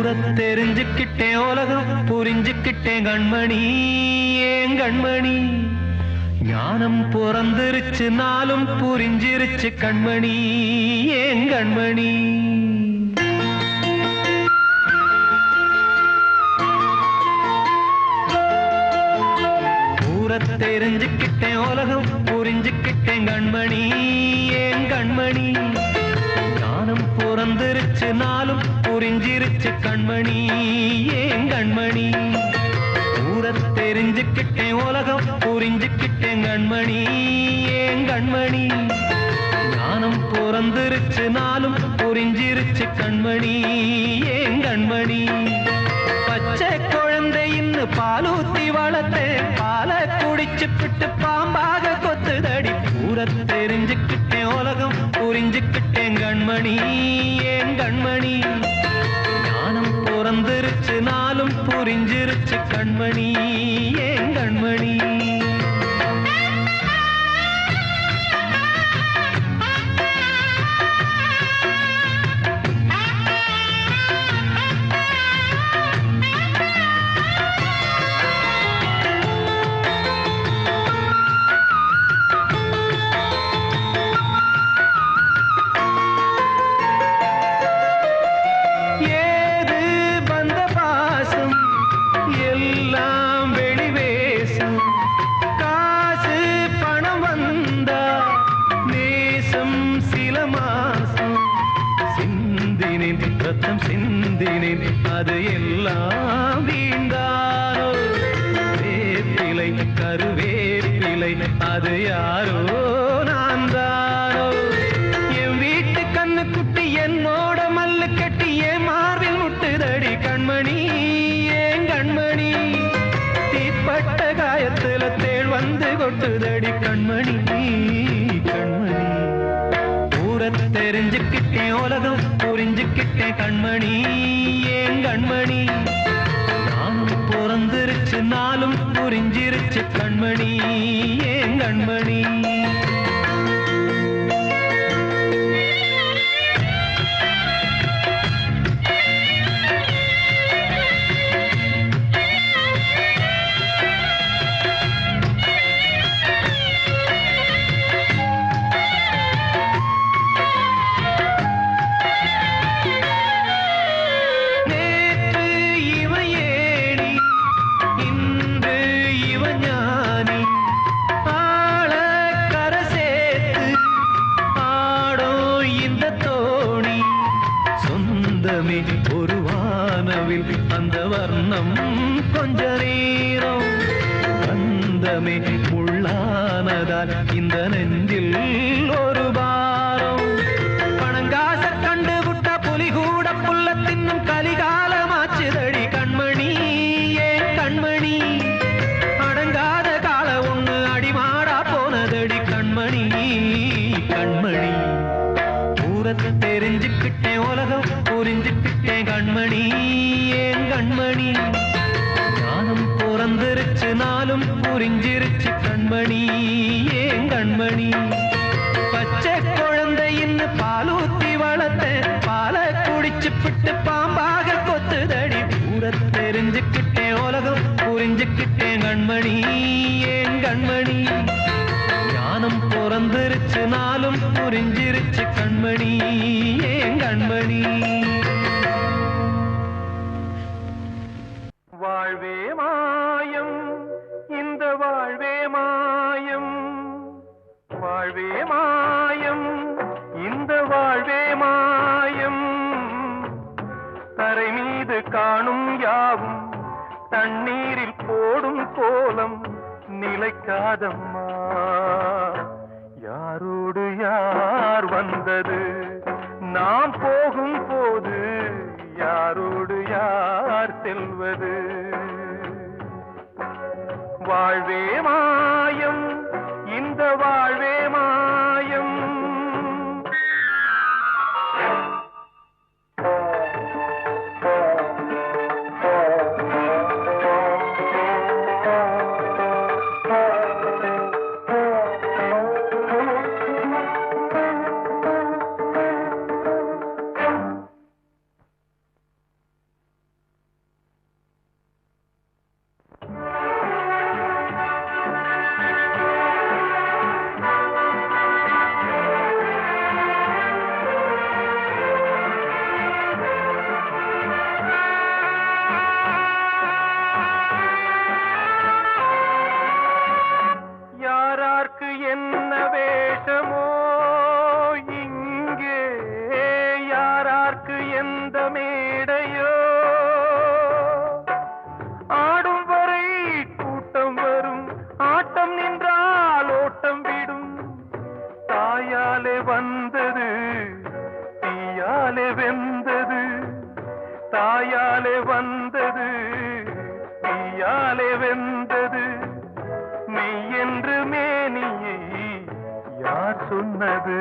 தெரிஞ்சுக்கிட்டேன் உலகம் புரிஞ்சுக்கிட்டேன் கண்மணி ஏன் கண்மணி ஞானம் பிறந்திருச்சு நாளும் புரிஞ்சிருச்சு கண்மணி ஏன் கண்மணி தெரிஞ்சுக்கிட்டேன் உலகம் புரிஞ்சுக்கிட்டேன் கண்மணி ஏன் கண்மணி ஞானம் பிறந்திருச்சு நாளும் புரிஞ்சிருச்சு கண்மணி ஏன் கண்மணி தெரிஞ்சுக்கிட்டேன் உலகம் புரிஞ்சுக்கிட்டேன் கண்மணி ஏன் கண்மணி ஞானம் பிறந்திருச்சு நாளும் புரிஞ்சிருச்சு கண்மணி ஏன் கண்மணி பச்சை குழந்தை இன்னும் பாலூத்தி வளர்த்தேன் பாலை குடிச்சுக்கிட்டு பாம்பாக கொத்துதடி தெரிஞ்சுக்கிட்டேன் உலகம் புரிஞ்சுக்கிட்டேன் கண்மணி ஏன் கண்மணி ஞானம் பிறந்திருச்சு நாளும் புரிஞ்சிருச்சு கண்மணி ஏன் கண்மணி அது எல்லாம் வீண்டாரோ வேப்பிலை கருவேப்பிலை அது யாரோ நான் தாரோ என் வீட்டு கண்ணு குட்டி என்னோட மல்லு கட்டி என் மார்பில் முட்டுதடி கண்மணி ஏன் கண்மணி தீப்பட்ட காயத்துல தேள் வந்து கொட்டுதடி கண்மணி கண்மணி தெரிஞ்சுக்கிட்டேன் உலகம் புரிஞ்சுக்கிட்டேன் கண்மணி ஏன் கண்மணி நானும் பிறந்திருச்சு நாளும் புரிஞ்சிருச்சு கண்மணி ஏன் கண்மணி ஒரு வானவில் அந்த வர்ணம் கொஞ்ச நேரம் வந்தமே உள்ளானதால் இந்த நெஞ்சில் ஒரு பாரம் பணங்காச கண்டு விட்ட புலி கூட புல்ல தின்னும் கலிகாலமாச்சுதடி கண்மணி ஏன் கண்மணி அடங்காத கால ஒண்ணு அடிமாடா போனதடி கண்மணி கண்மணி தெரிஞ்சுக்கிட்டேன் உலகம் புரிஞ்சுக்கிட்டேன் கண்மணி ஏன் கண்மணி ஞானம் பிறந்திருச்சு நாளும் புரிஞ்சிருச்சு கண்மணி ஏன் கண்மணி பச்சை குழந்தை இன்னும் பாலூத்தி வளர்த்தேன் பாலை குடிச்சுப்பிட்டு பாம்பாக கொத்துதடி தெரிஞ்சுக்கிட்டேன் உலகம் புரிஞ்சுக்கிட்டேன் கண்மணி ஏன் கண்மணி ஞானம் பிறந்திருச்சு நாளும் புரிஞ்சிருச்சு கண்மணி ஏன் கண்மணி வாழ்வே மாயம் இந்த வாழ்வே மாயம் வாழ்வே மாயம் இந்த வாழ்வே மாயம் தரை மீது காணும் யாவும் தண்ணீரில் போடும் கோலம் நிலைக்காதம்மா யாரோடு யார் வந்தது நாம் போகும் போது யாரோடு யார் செல்வது வாழ்வே மாயம் இந்த வாழ்வே மாயம் தாயாலே வந்தது தீயாலே வெந்தது மெய் என்று மேனியை யார் சொன்னது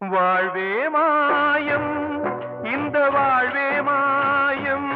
வாழ்வே மாயம் இந்த வாழ்வே மாயம்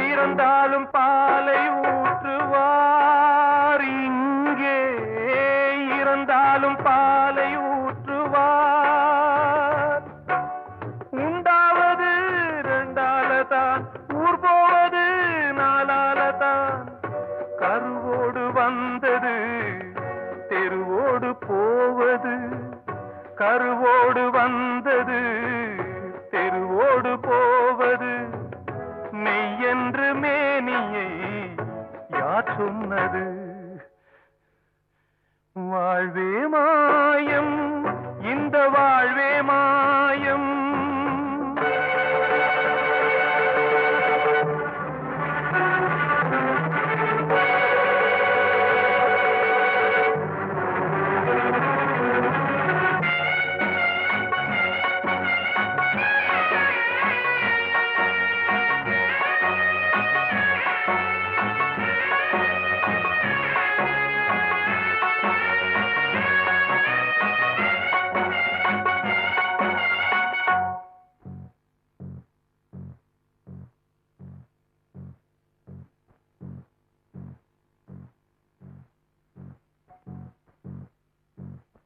இறந்தாலும் பாலை ஊற்றுவார் இங்கே இறந்தாலும் பாலை ஊற்றுவார் உண்டாவது ரெண்டாலதான் ஊர் போவது நாலாலதான் கருவோடு வந்தது தெருவோடு போவது கருவோடு வந்தது தெருவோடு போவது மெய் என்று மேனியை யார் சொன்னது வாழ்வே மாயம் இந்த வாழ்வே மாயம்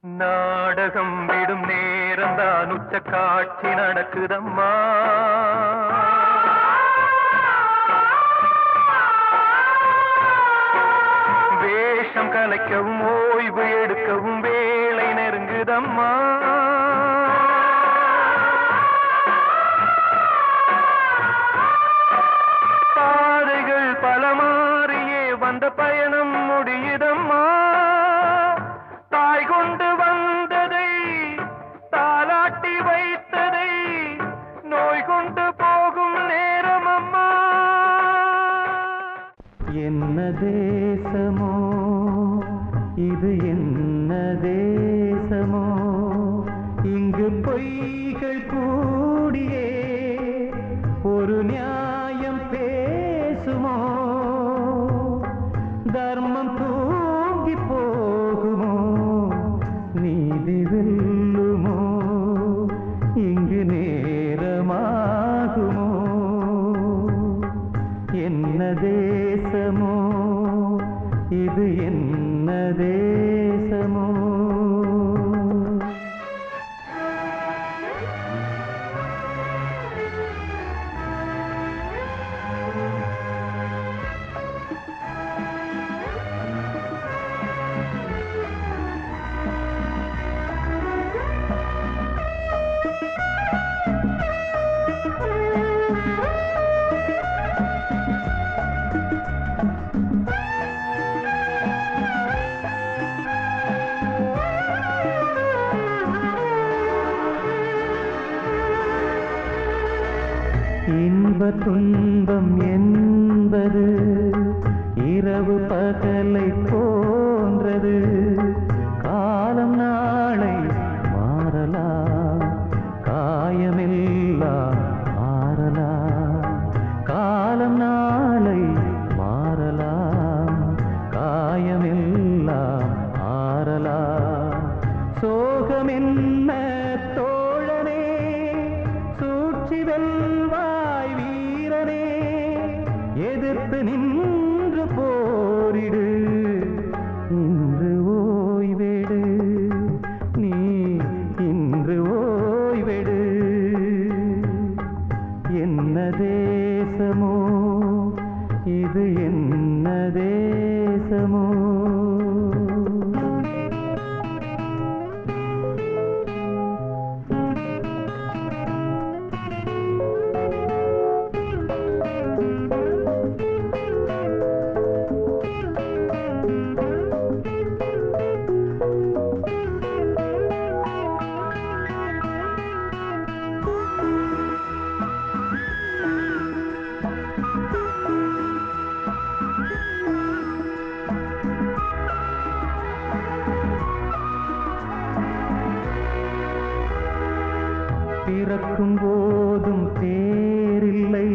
நாடகம் விடும் நேரம்தான் உச்ச காட்சி நடக்குதம்மா வேஷம் கலைக்கவும் ஓய்வு எடுக்கவும் வேளை நெருங்குதம்மா பாதைகள் பல மாறியே வந்த பயணம் முடியுதம்மா தாய் கொண்டு வந்ததை தாலாட்டி வைத்ததை நோய் கொண்டு போகும் நேரம் அம்மா என்ன தேசமோ இது என்ன தேசமோ இங்கு பொய்கள் கூடியே ஒரு நியாயம் பேசுமோ தர்மம் தூங்கி போகுமோ நீதி வெல்லுமோ இங்கு நேரமாகுமோ என்ன தேசமோ இது என்ன தேசமோ இன்ப துன்பம் என்பது இரவு பகலை போன்றது காலம் நாளை மாறலாம் காயமெல்லாம் மாறலாம் காலம் நாளை மாறலாம் காயமெல்லாம் மாறலாம் சோகம் என்ன தோழனே சூழ்ச்சி வெல்வாய் வீரனே எதிர்த்து நின்று போரிடு இன்று ஓய்வெடு நீ இன்று ஓய்வெடு என்ன தேசமோ இது என்ன தேசமோ பிறக்கும் போதும் பேரில்லை,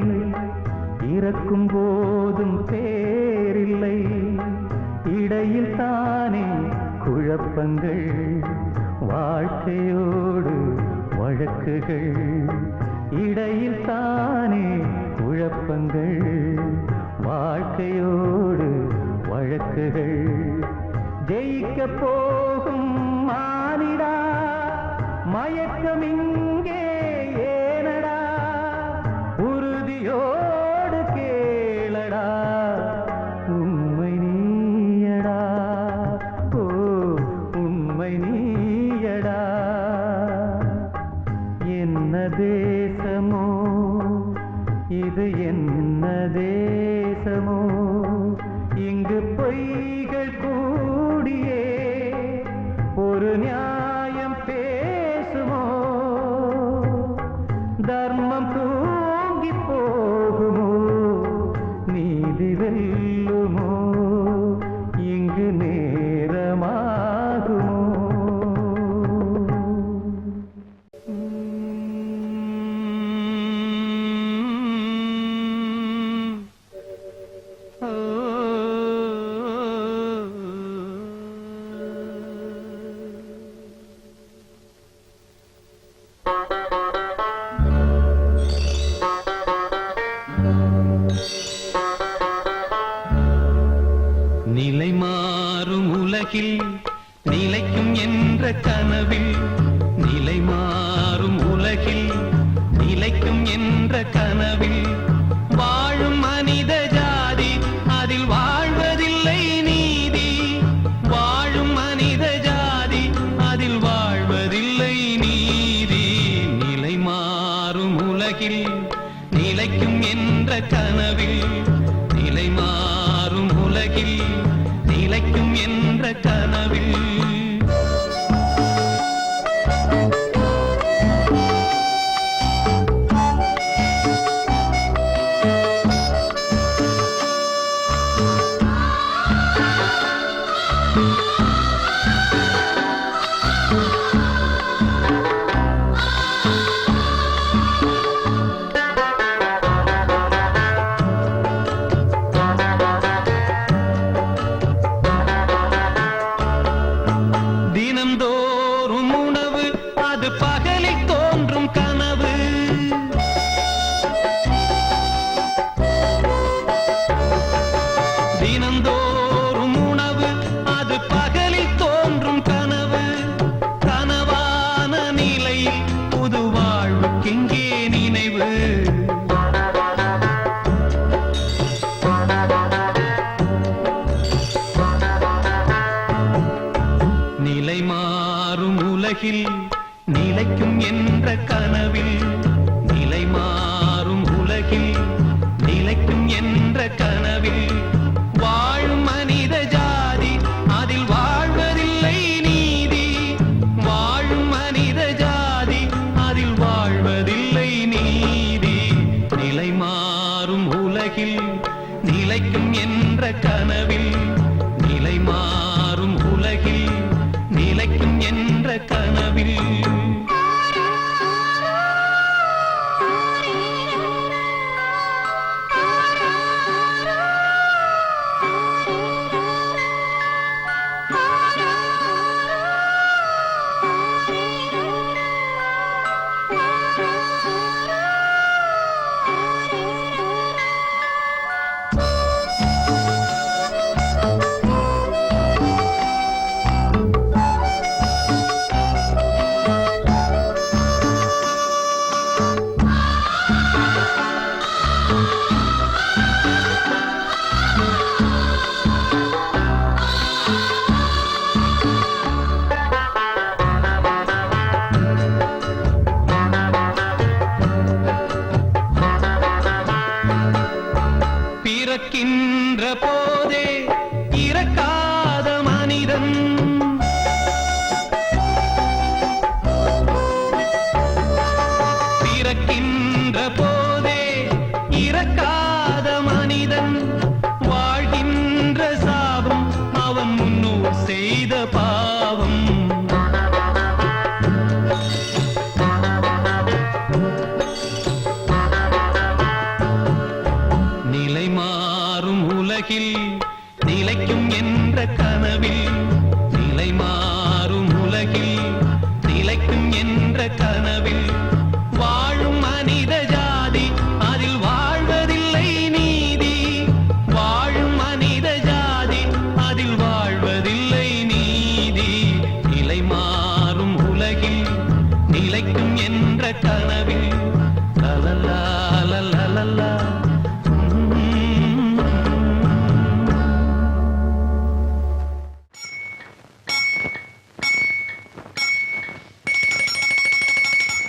இறக்கும் போதும் பேரில்லை, இடையில் தானே குழப்பங்கள், வாழ்க்கையோடு வழக்குகள், இடையில் தானே குழப்பங்கள், வாழ்க்கையோடு வழக்குகள். ஜெயிக்க போகும் மானிடா, மயக்கம் இங்கே ஏனடா, உறுதியோடு கேளடா, உண்மை நீயடா, ஓ உண்மை நீயடா. என்ன தேசமோ இது, என்ன தேசமோ, இங்கு பொய்கள் கூடியே ஒரு நியாயம் பேசுமோ, தர்மம் தூங்கி போகுமோ, நீதி வெல்லுமோ, இங்கு நேரமாகுமோ. நிலை மாறும் உலகில் நிலைக்கும் என்ற கனவில், நிலை மாறும் உலகில் நிலைக்கும் என்ற கனவில், வாழும் மனித ஜாதி அதில் வாழ்வதில்லை நீதி, வாழும் மனித ஜாதி அதில் வாழ்வதில்லை நீதி. நிலை மாறும் உலகில் நிலைக்கும் என்ற கனவில், நிலை மாறும் உலகில் நிலைக்கும் என்ற கனவில். தினம்தோறும் உணவு அது பகலில் தோன்றும் கனவு, தினம்தோறும் உணவு அது பகலில் தோன்றும் கனவு, கனவான நிலையில் புது வாழ்வுக்கெங்கே நினைவு. நிலை மாறும் உலகில் நிலைக்கும் என்ற கனவில், நிலை மாறும் உலகில் நிலைக்கும் என்ற கனவில், வாழும் மனித ஜாதி அதில் வாழ்வதில்லை நீதி, வாழும் மனித ஜாதி அதில் வாழ்வதில்லை நீதி. நிலை மாறும் உலகில் நிலைக்கும் என்ற கனவில், நிலை மாறும் உலகில் நிலைக்கும் என்ற கனவில்.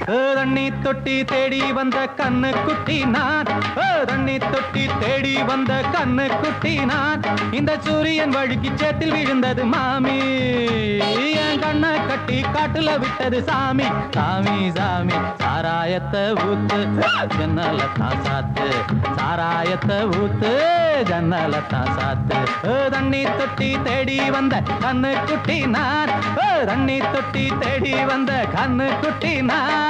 தண்ணி தொட்டி தேடி வந்த கண்ணு குட்டி நான், தண்ணி தொட்டி தேடி வந்த கண்ணு குட்டி நான். இந்த சூரியன் வழுக்கி சேத்தில் விழுந்தது மாமி, என் கண்ணை கட்டி காட்டுல விட்டது சாமி. சாமி சாமி சாராயத்தை ஊத்து ஜன்னல தான் சாத்து, சாராயத்தை ஊத்து ஜன்னல தான் சாத்து. தண்ணி தொட்டி தேடி வந்த கண்ணு குட்டி நான், தண்ணி தொட்டி தேடி வந்த கண்ணு குட்டி நான்.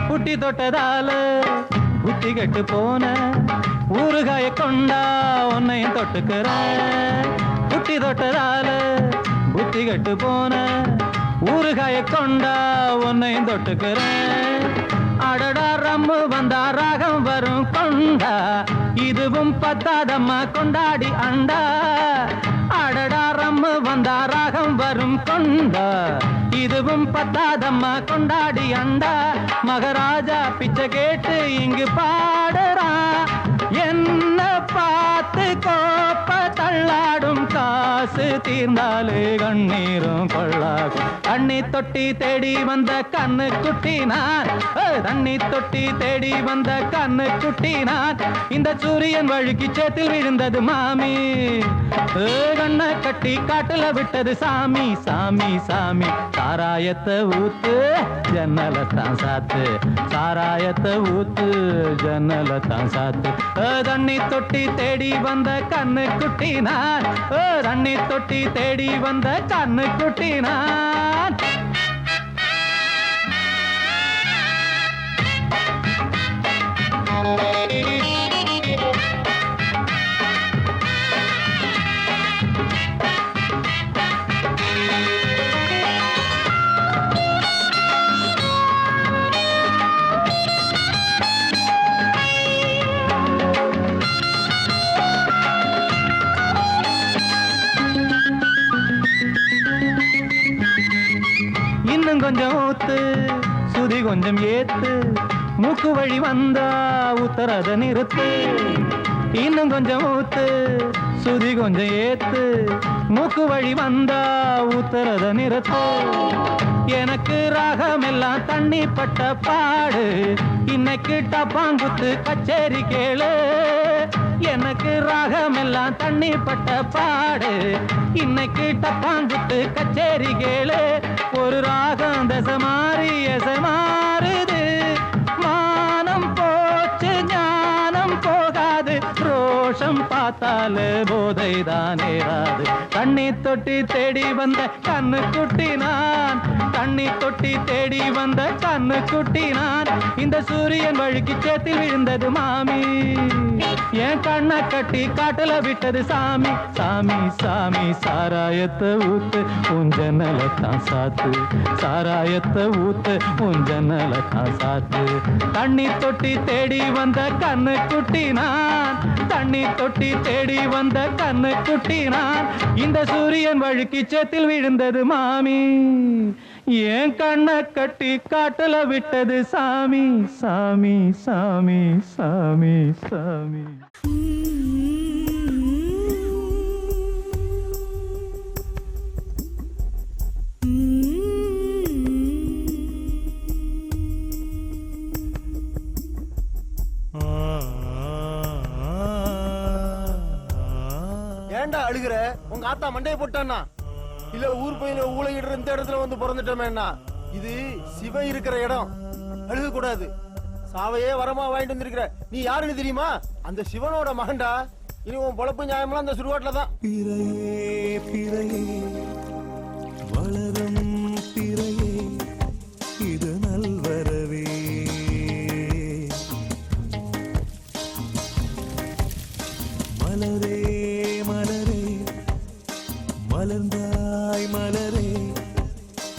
புட்டி தொட்டதால புத்தி கெட்டு போன ஊறுகாய கொண்டா உன்னையும் தொட்டுக்கிற. புட்டி தொட்டதால புத்தி கெட்டு போன ஊறுகாய கொண்டா உன்னையும் தொட்டுக்கிற. அடடா ரம்மு வந்தா ராகம் வரும் கொண்டா, இதுவும் பத்தாதம்மா கொண்டாடி அண்டா. அடடா ரம்மு வந்தா ராகம் வரும் கொண்டா, இதுவும் பத்தாதம்மா கொண்டாடி அண்டா. மகாராஜா பிச்சை கேட்டு இங்கு பாடுறான், என்ன பார்த்து கோப்ப தள்ளாடும். காசு தீர்ந்தாலே கண்ணீரும் கொள்ளாகும். தண்ணி தொட்டி தேடி வந்த கண்ணு குட்டி நான், தண்ணி தொட்டி தேடி வந்த கண்ணு குட்டி நான். இந்த சூரியன் வழுக்கி சேத்தில் விழுந்தது மாமி, கண்ணை கட்டி காட்டுல விட்டது சாமி. சாமி சாமி சாராயத்தை ஊத்து ஜன்னல தான் சாத்து, சாராயத்தை ஊத்து ஜன்னல தான் சாத்து. தண்ணி தொட்டி தேடி வந்த கண்ணு குட்டி நான், தண்ணி தொட்டி தேடி வந்த கண்ணு குட்டி நான். இன்னும் கொஞ்சம் ஊத்து சுதி கொஞ்சம் ஏத்து, மூக்கு வழி வந்தா உத்தரத நிறுத்து. இன்னும் கொஞ்சம் ஊத்து சுதி கொஞ்சம் ஏத்து, மூக்கு வழி வந்தா உத்தரத நிறுத்து. எனக்கு ராகம் எல்லாம் தண்ணி பட்ட பாடு, இன்னைக்கு டப்பாங்குத்து கச்சேரி கேளு. எனக்கு ராகம் எல்லாம் தண்ணி பட்ட பாடு, இன்னைக்கு டப்பாங்குத்து கச்சேரி கேளு. ஒரு ராகம் தசை மாறி எசை மாறுது, மானம் போச்சு ஞானம் போகாது. ரோஷம் பார்த்தால போதை தான் ஏறாது. தண்ணி தொட்டி தேடி வந்த கண்ணு குட்டி நான், தண்ணி தொட்டி தேடி வந்த கண்ணு குட்டி நான். இந்த சூரியன் வழுக்கி சேத்தில் விழுந்தது மாமி, என் கண்ணை கட்டி காட்டுல விட்டது சாமி. சாமி சாமி சாராயத்தை ஊத்து உன் ஜன்னல தான் சாத்து, சாராயத்தை ஊத்து உன் ஜன்னல தான் சாத்து. தண்ணி தொட்டி தேடி வந்த கண்ணு குட்டி நான், தண்ணி தொட்டி தேடி வந்த கண்ணு குட்டி நான். இந்த சூரியன் வழுக்கி சேத்தில் விழுந்தது மாமி, என் கண்ணை கட்டி காட்டுல விட்டது சாமி. சாமி சாமி சாமி சாமி. ஏண்டா அழுகுற? உங்க ஆத்தா மண்டைய போட்டான்னா இல்ல ஊர் பையில ஊழையிடுற இந்த இடத்துல வந்து பிறந்துட்டோமேன்னா? இது சிவன் இருக்கிற இடம், அழுக கூடாது. சாவையே வரமா வாங்கிட்டு வந்திருக்கிற நீ யாருன்னு தெரியுமா? அந்த சிவனோட மகன்டா. இனி உன் பொழப்பு நியாயமெல்லாம் அந்த சுடுகாட்டுல தான். பிறையே பிறையே வளரும் பிறையே இது நல்வரவே. மலரே மலரே மலர்ந்தாய் மலரே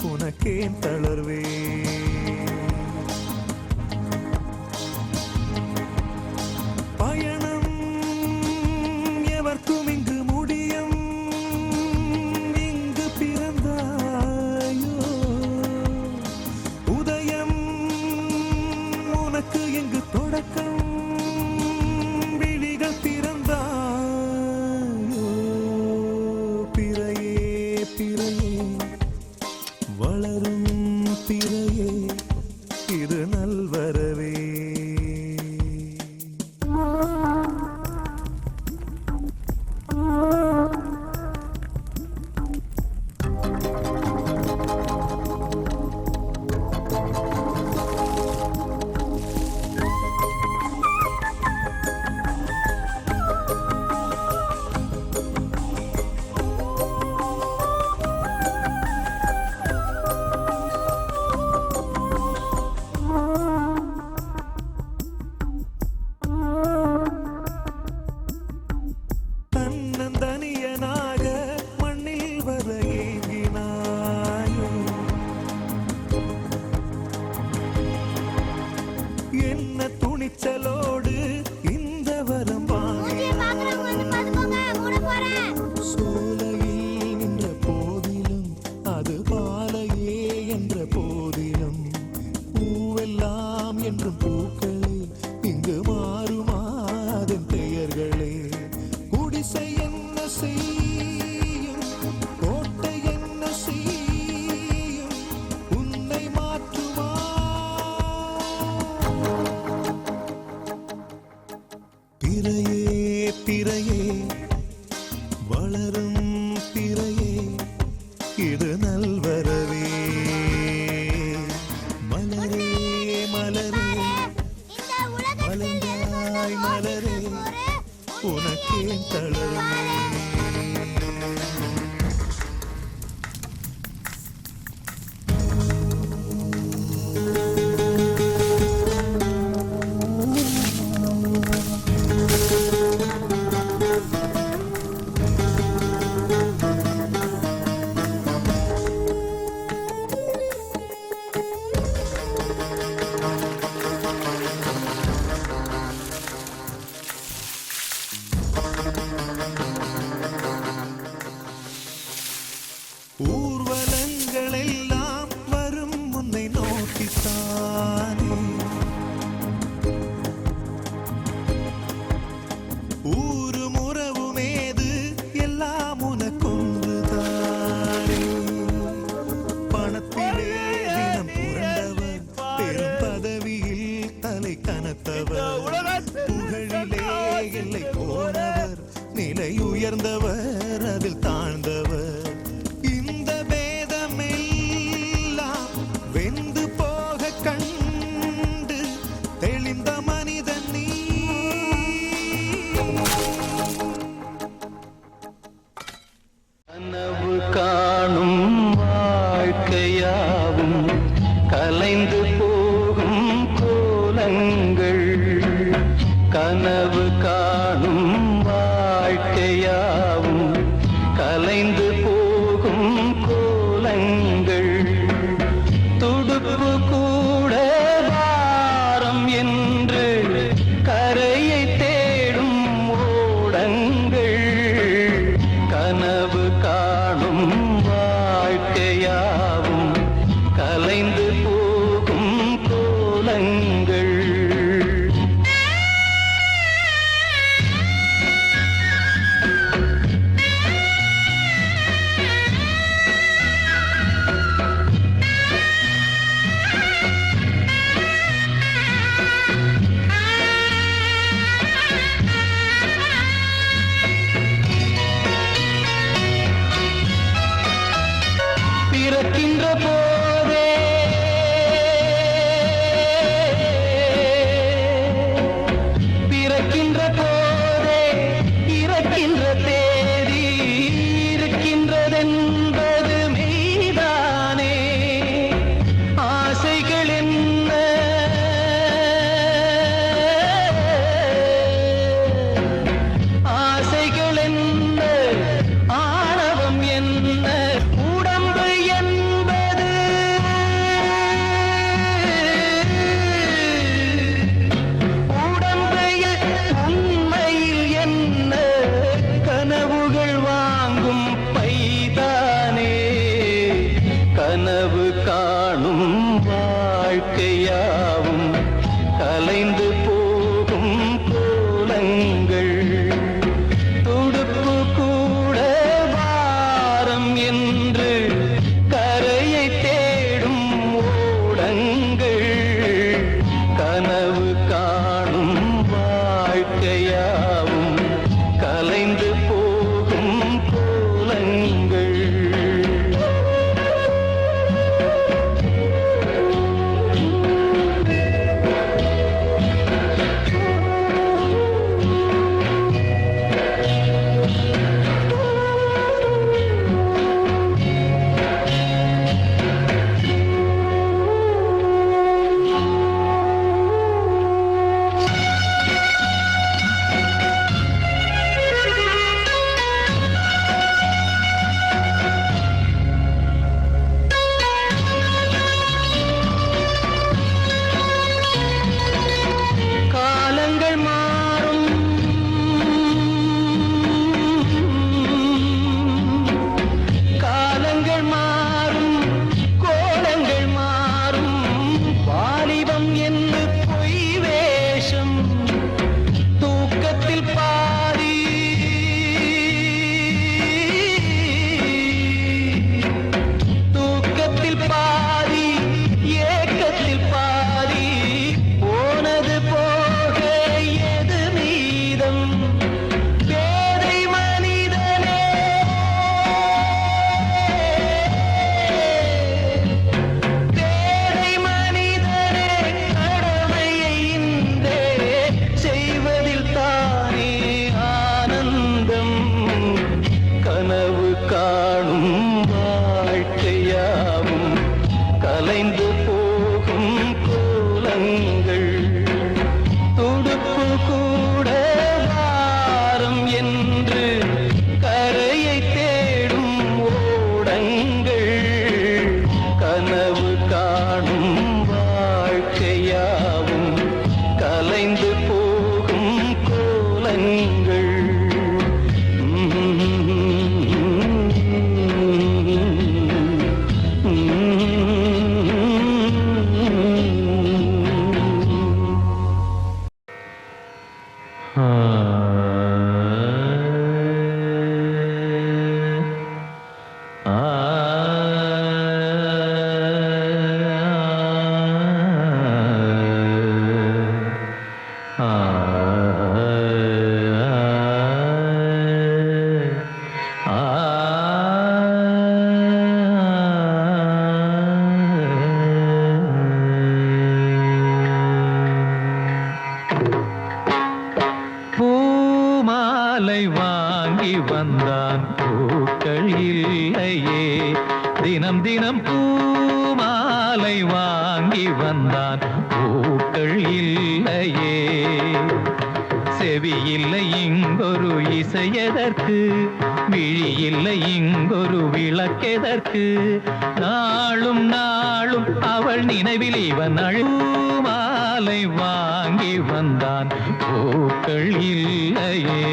உனக்கேன் தளர்வே. உனக்கேன் தளர்வே ஊர்வலங்கள் எல்லாம் வரும் உன்னை நோக்கித்தானே ஊரும் உறவுமேது எல்லாம் உனக்கொன்றுதானே பணத்திலே தினம் புரண்டவர் பெரும் பதவியில் தலை கனத்தவர் புகழிலே எல்லை போனவர் நிலை உயர்ந்தவர் அதில் தாழ்ந்தவர் இந்த பேதமெல்லாம் வெந்து போக கண்டு தெளிந்த மனிதன் நீ கனவு காணும் வாழ்க்கையாவும் கலைந்து போகும் கோலங்கள் கனவு காணும் வாழ்க்கையாவும் கலைந்து போகும் கோலங்கள் துடுப்பு கூட வாரம் என்று கரையை தேடும் ஓடங்கள் கனவு காணும் வாழ்க்கையாவும் கலைந்து போகும் கோலங்கள் பிறக்கின்ற போதே பிறக்கின்ற போதே இறக்கின்ற தேதி இருக்கின்றதென்பது மெய்தானே ஆசைகள் என்ன ஆசைகள் என்ன ஆணவம் என்ன உடம்பு என்பது உடம்பையில் உண்மையில் என்ன கனவுகள் வாங்கும் பைதானே கனவு காணும் வாழ்க்கையாவும் கலைந்து போகும் கோலங்கள் துடுப்பு கூட வாரம் என்று கரையை தேடும் ஓடங்கள் கனவு காணும் வாழ்க்கையாவும் கலைந்து போகும் கோலங்கள் வாங்கி வந்தான் பூக்கள் இல்லையே. செவி இல்லை இங்கொரு இசையதற்கு, விழி இல்லை இங்கொரு விளக்கெதற்கு. நாளும் நாளும் அவள் நினைவில் இவன் அழுமாலை வாங்கி வந்தான் பூக்கள் இல்லையே.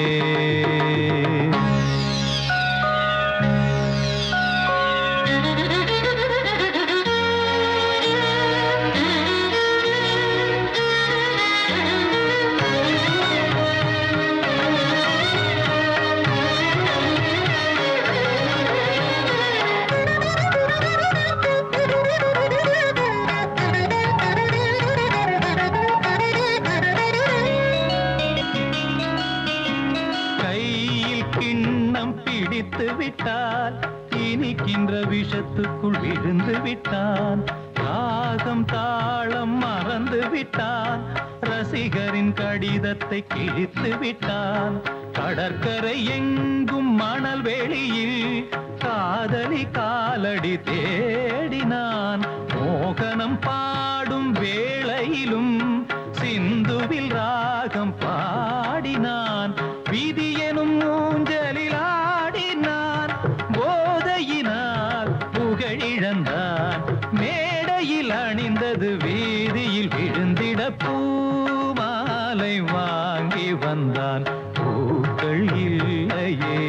விட்டால் இனிக்கின்ற விஷத்துக்குள் விழுந்து விட்டான். ராகம் தாளம் மறந்து விட்டான். ரசிகரின் கடிதத்தை கிழித்து விட்டான். கடற்கரை எங்கும் மணல் வெளியில் காதலி காலடி தேடினான். மோகனம் பாடும் வேளையிலும் சிந்துவில் ராகம் பாடினான். விதி எனும் ஊஞ்சலில் ஆடினான். போதையினால் புகழிழந்தான். மேடையில் அணிந்தது வீதியில் விழுந்திட பூமாலை வாங்கி வந்தான் பூக்கள் இல்லையே.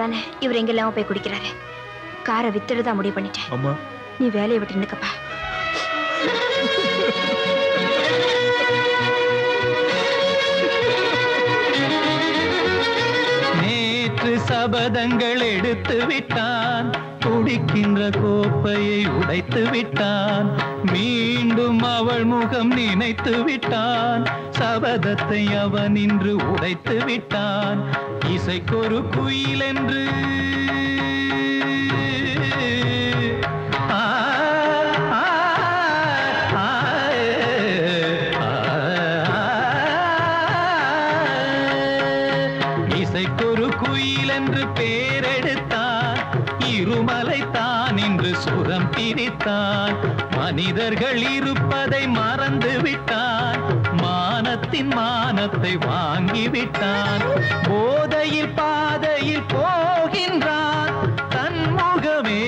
தானே இவர் எங்கெல்லாம் போய் குடிக்கிறாரு. காரை வித்துடுதான் முடிவு பண்ணிட்டேன். அம்மா நீ வேலையை விட்டு நிற்கப்பா. நேற்று சபதங்கள் எடுத்து விட்டான். குடிக்கின்ற கோப்பையை உடைத்து விட்டான். மீண்டும் அவள் முகம் நினைத்து விட்டான். சபதத்தை அவன் இன்று உடைத்து விட்டான். இசைக்கொரு குயில் என்று இசைக்கொரு குயில் என்று பேரெடுத்தான். இருமலை தான் இன்று சுரம் பிரித்தான். மனிதர்கள் இருப்பதை மறந்து விட்டான். மானத்தின் மானத்தை வாங்கிவிட்டான். போதையில் பாதையில் போகின்றான். தன் முகமே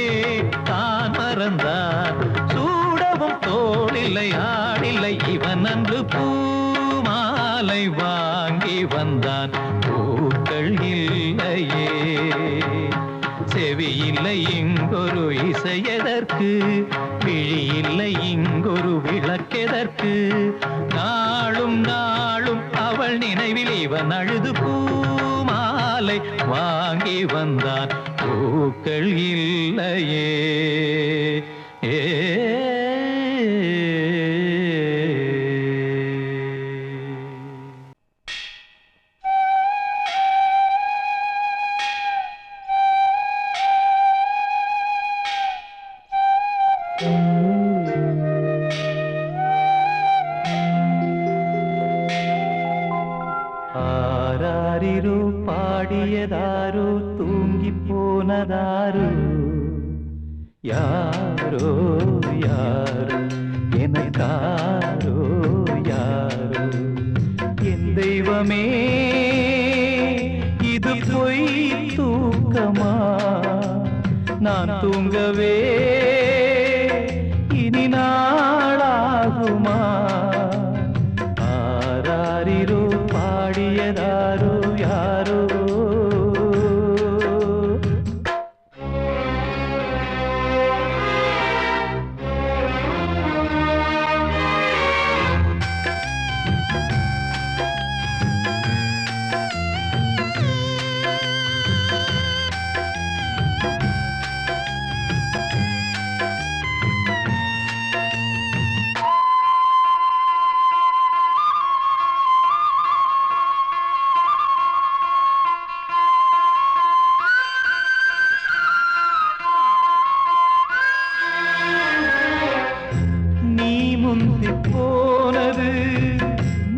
தான் மறந்தான். சூடவும் தோளில்லை ஆடில்லை இவன் அன்று பூமாலை வாங்கி வந்தான் பூக்கள் இல்லையே. செவி இல்லை இங்கொரு இசையதற்கு, விழி இல்லை இங்கொரு விளக்கெதற்கு. நாளும் நாளும் அவள் நினைவில் இவன் அழுது பூமாலை வாங்கி வந்தான் பூக்கள் இல்லையே. ஆராரிரோ பாடியதாரோ தூங்கி போனதாரோ. யாரோ யாரோ எனக்காரோ யாரோ. என் தெய்வமே இது பொய் தூக்கமா? நான் தூங்கவே இனி நாளாகுமா? ஆராரிரோ பாடியதாரோ யாரோ. முந்தி போனது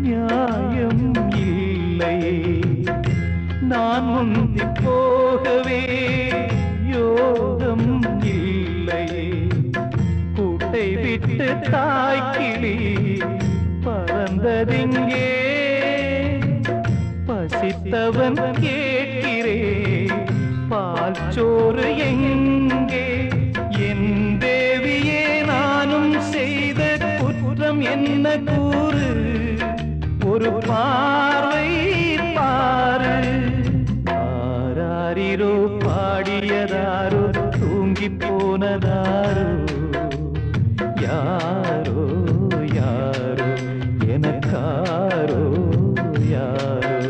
நியாயம் இல்லையே நான் முந்தி போகவே யோகம் இல்லையே கூட்டை விட்டு தாய்க்கிளி பறந்ததிங்கே பசித்தவன் கேட்கிறே பால் சோறு எங்கே என் தேவியே நானும் செய்த குற்றம் என்ன கூறு ஒரு பார்வை பாரு ஆராரிரோ பாடியதாரோ தூங்கி போனதாரோ யாரோ யாரோ எனக்காரோ யாரோ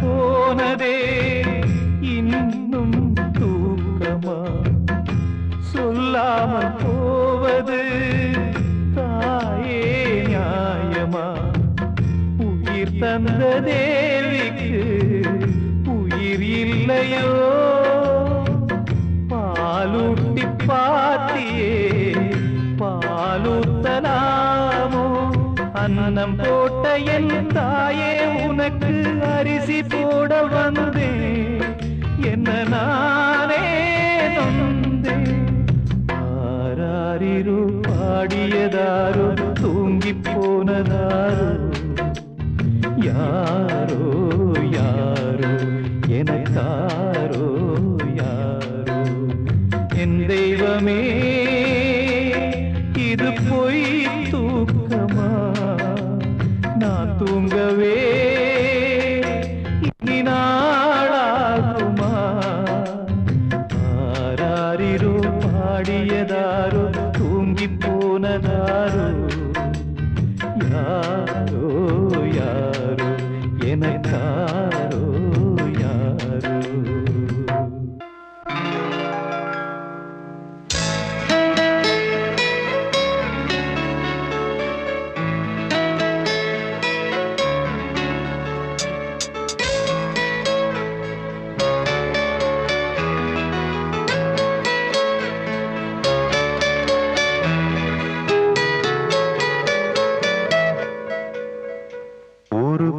போனதே இன்னும் தூக்கமா சொல்லாமல் போவது தாயே நியாயமா உயிர் தந்த தேவிக்கு உயிர் இல்லையோ பாலூட்டி பாத்தியே பாலூத்தலாமோ அன்னம் போட்ட என் தாயே உனக்கு அரிசி போட வந்தேன் என்ன நானே நொந்தேன் ஆராரிரோ பாடியதாரோ தூங்கி போனதாரோ யாரோ யாரோ எனக்காரோ யாரோ என் தெய்வமே இது பொய் தூக்கமா நான் தூங்கவே இனி நாளாகுமா ஆராரிரோ பாடியதாரோ தூங்கி போனதாரோ யாரோ யாரோ எனக்காரோ யாரோ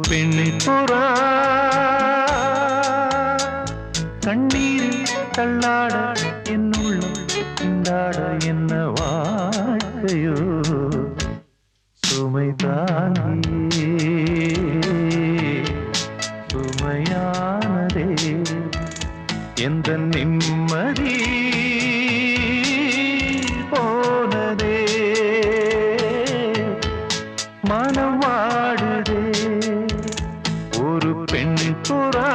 பெண்ணிப்புறா கண்ணீரில் தள்ளாட என்னுள்ளம் திண்டாட என்ன வாழ்க்கையோ சுமை தாங்கியே சுமையானதே எந்த நிம்மதி போனதே மனம் வாடுதே ஒரு பெண் புறா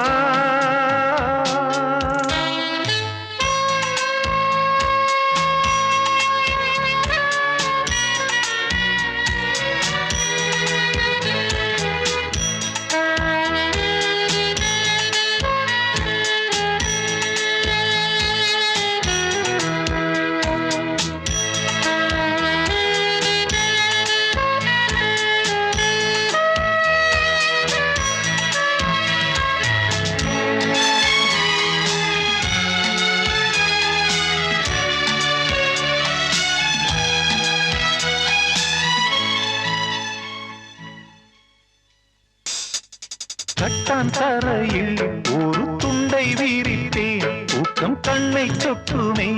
கட்டான் தரையில் ஒரு துண்டை வீரித்தேன் தூக்கம் கண்ணை சொட்டுமே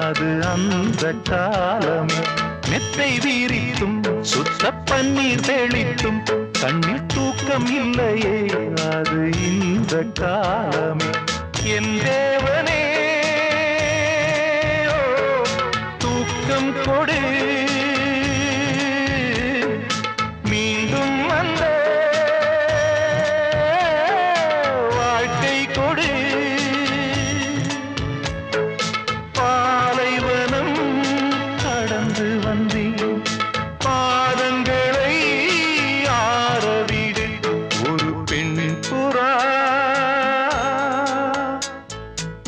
அது அந்த காலமே மெத்தை வீரித்தும் சுத்த பன்னீர் தெளித்தும் கண்ணில் தூக்கம் இல்லையே அது இந்த காலமே என் தேவனே தூக்கம் கொடு மீண்டும் வந்த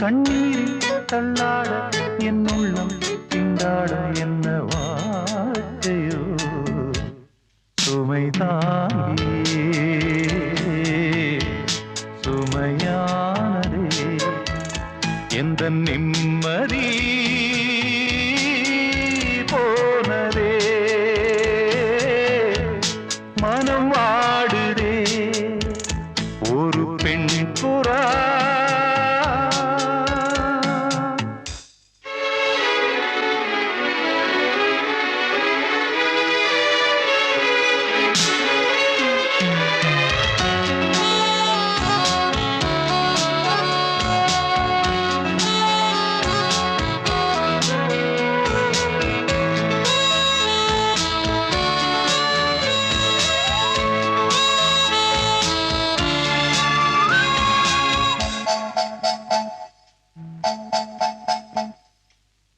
கண்ணீரில் தள்ளாட என் உள்ளம் திண்டாட என்ன வாழ்க்கையோ சுமை தாங்கி சுமையானதே எந்த நிம்மதி போனதே மனம் வாடுதே ஒரு பெண் புறா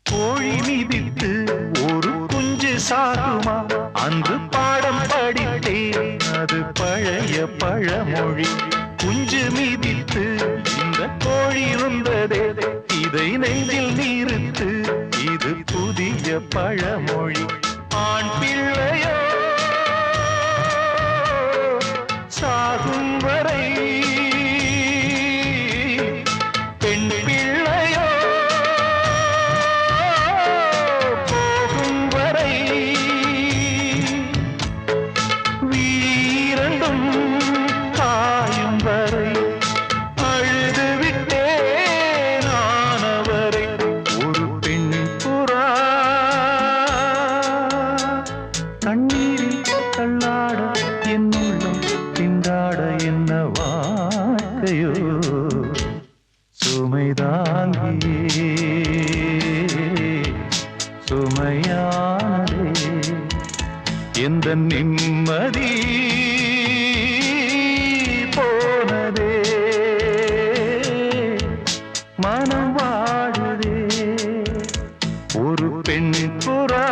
கோழி மிதித்து ஒரு குஞ்சு சாகுமா அன்று பாடம் படித்தேன் அது பழைய பழமொழி குஞ்சு மிதித்து இந்த கோழி இருந்ததே இதை நெஞ்சில் நிறுத்து இது புதிய பழமொழி ஆண் பிள்ளையோ சாகும் வரை பெண் பிள்ளையோ போகும் வரை வீரண்டும் காயும் வரை அழுது விட்டேன் நானவரை ஒரு பெண் புறா கண்ணீரில் தள்ளாட என் உள்ளம் திண்டாட என்ன வாழ்க்கையோ சுமை தாங்கி சுமையானதே எந்த நிம்மதி போனதே மனம் வாடுதே ஒரு பெண் புறா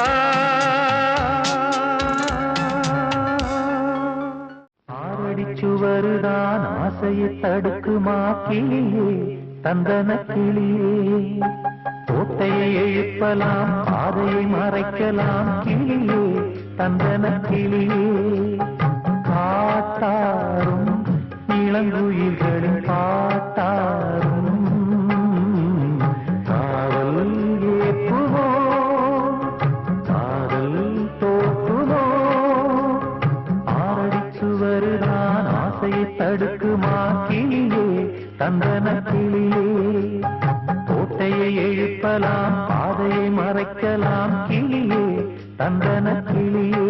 ஆரடிச்சுவருதான் ஆசையை தடுக்குமா கிளியே தந்தன கிளியே கோட்டையை எழுப்பலாம் பாதையை மறைக்கலாம் கிளியே தந்தன கிளியே காட்டாரும் இளங்குயில்களின் பாட்டாரும் காவல் ஏற்றுமோ காதல் தோற்றுமோ ஆரடிச்சுவருதான் ஆசையை தடுக்குமா கிளியே தந்தன கிளியே கோட்டையை எழுப்பலாம் பாதையை மறைக்கலாம் கிளியே தந்தன கிளியே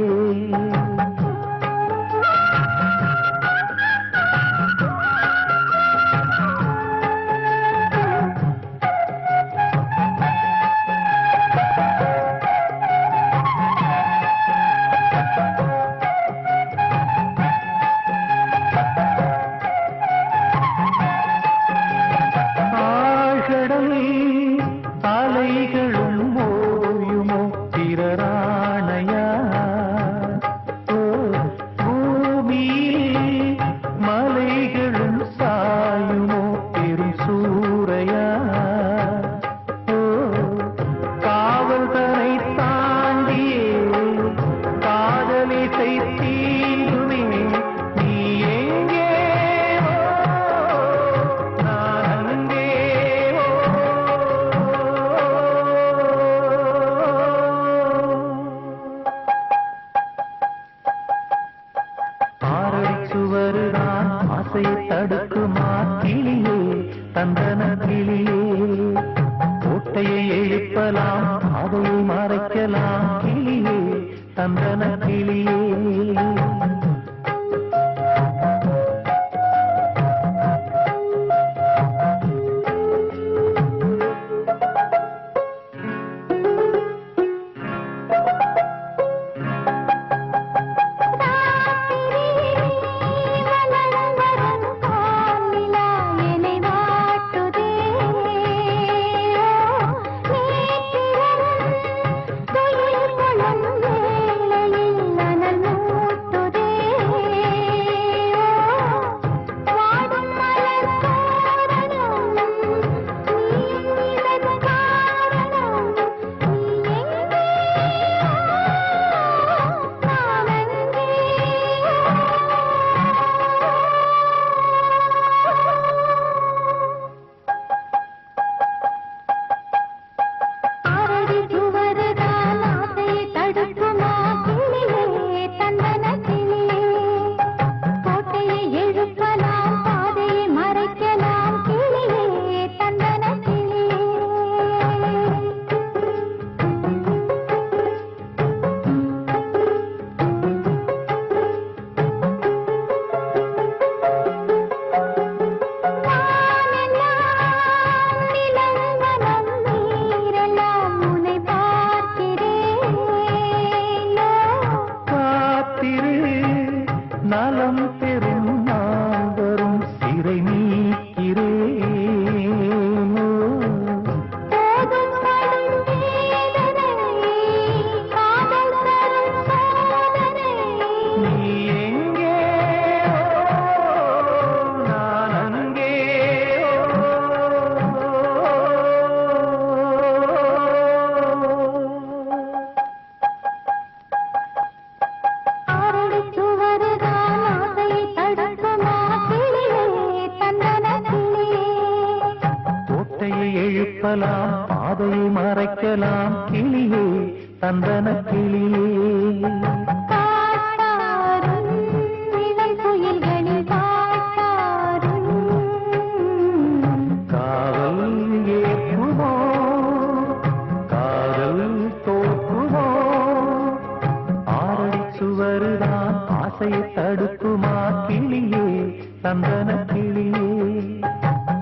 அலைகளும் ஓயுமோ பிறராணையா பூமியில் மலைகளும் சாயுமோ பெரும் சூறையா காவல்தனை தாண்டியே காதலிசை தீண்டுமே நீ எங்கே நான் அங்கே ஆரடிச்சுவருதான் ஆசையை தடுக்குமா கிளியே தந்தன கிளியே கோட்டையை எழுப்பலாம் அதையை மறைக்கலாம் கிளியே தந்தன கிளியே வேளையில் மணல் மூட்டுதே எழுப்பலாம் பாதையை மறைக்கலாம் கிளியே தந்தன கிளியே காவல் ஏற்குமோ காதல் தோற்குமோ ஆறடி சுவருதான் ஆசையை தடுக்குமா கிளியே தந்தன கிளியே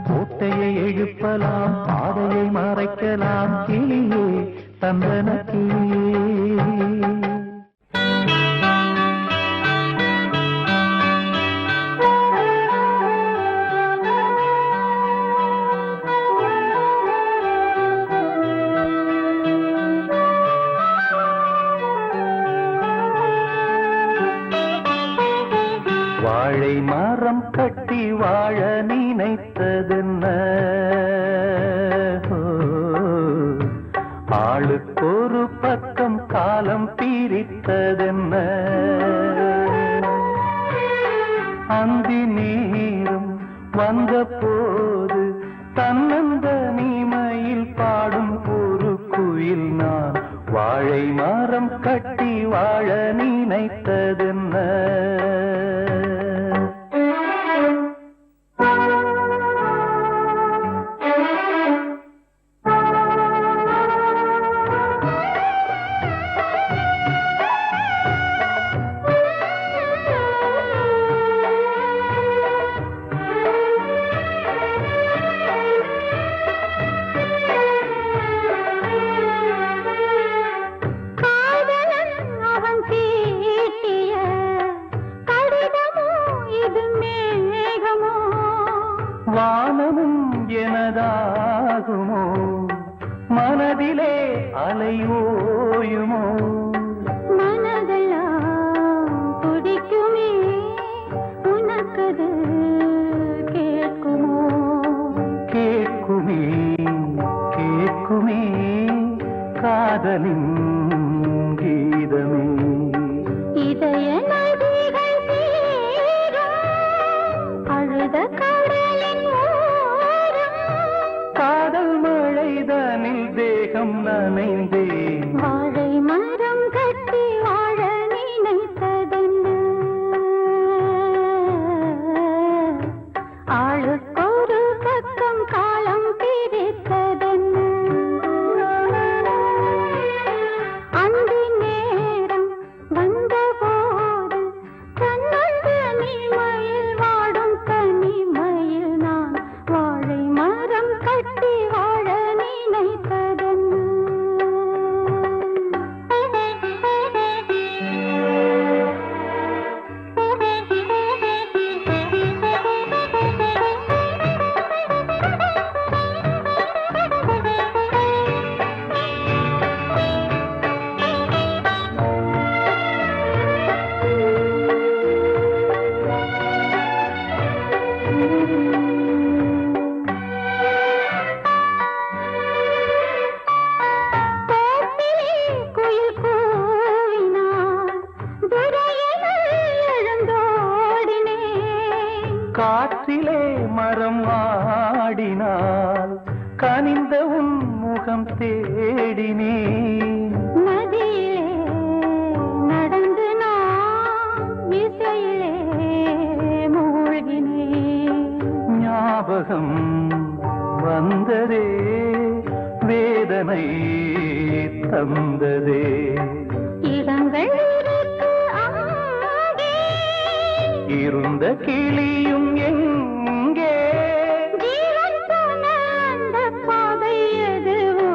கோட்டையை எழுப்பலாம் பாதையை மறைக்கலாம் கிளியே தந்தன கிளியே வாழை மரம் கட்டி வாழ நினைத்ததென்ன ஆளுக்கொரு பக்கம் காலம் பிரித்ததென்ன அந்தி நேரம் வந்த போது தன்னந்த நீமையில் பாடும் ஒரு குயில் நான் வாழை மரம் கட்டி வாழ நினைத்ததென்ன வானமும் எனதாகுமோ மனதிலே அலையோயுமோ மனதெல்லாம் துடிக்குமே உனக்கது கேட்குமோ கேட்குமே கேட்குமே காதலின் கீதமே இதய நதிகள் தீரும் அழுத கடலின் ஓரம் காதல் மழைதனில் தேகம் நனைந்தேன் வாழை மரம் கட்டி வாழ நினைத்ததென்ன ஆளுக்கொரு பக்கம் காலம் பிரித்ததென்ன அந்தி நேரம் வந்தபோது தன்னந்த நீமையில் வாடும் தனிமையில் நான் வாழை மரம் கட்டி வாழ குயில் கூவினான் துரையனல் எழுந்தோடினேன் காற்றிலே மரம் ஆடினால் கனிந்த உன் முகம் தேடினேன் நதியிலே நடந்து நான் இசையிலே மூழ்கினேன் ஞாபகம் வந்ததே வேதனை தந்ததே இடங்கள் இருக்கு அங்கே இருந்த கிளியும் எங்கே ஜீவன் போன அந்த பாதை எதுவோ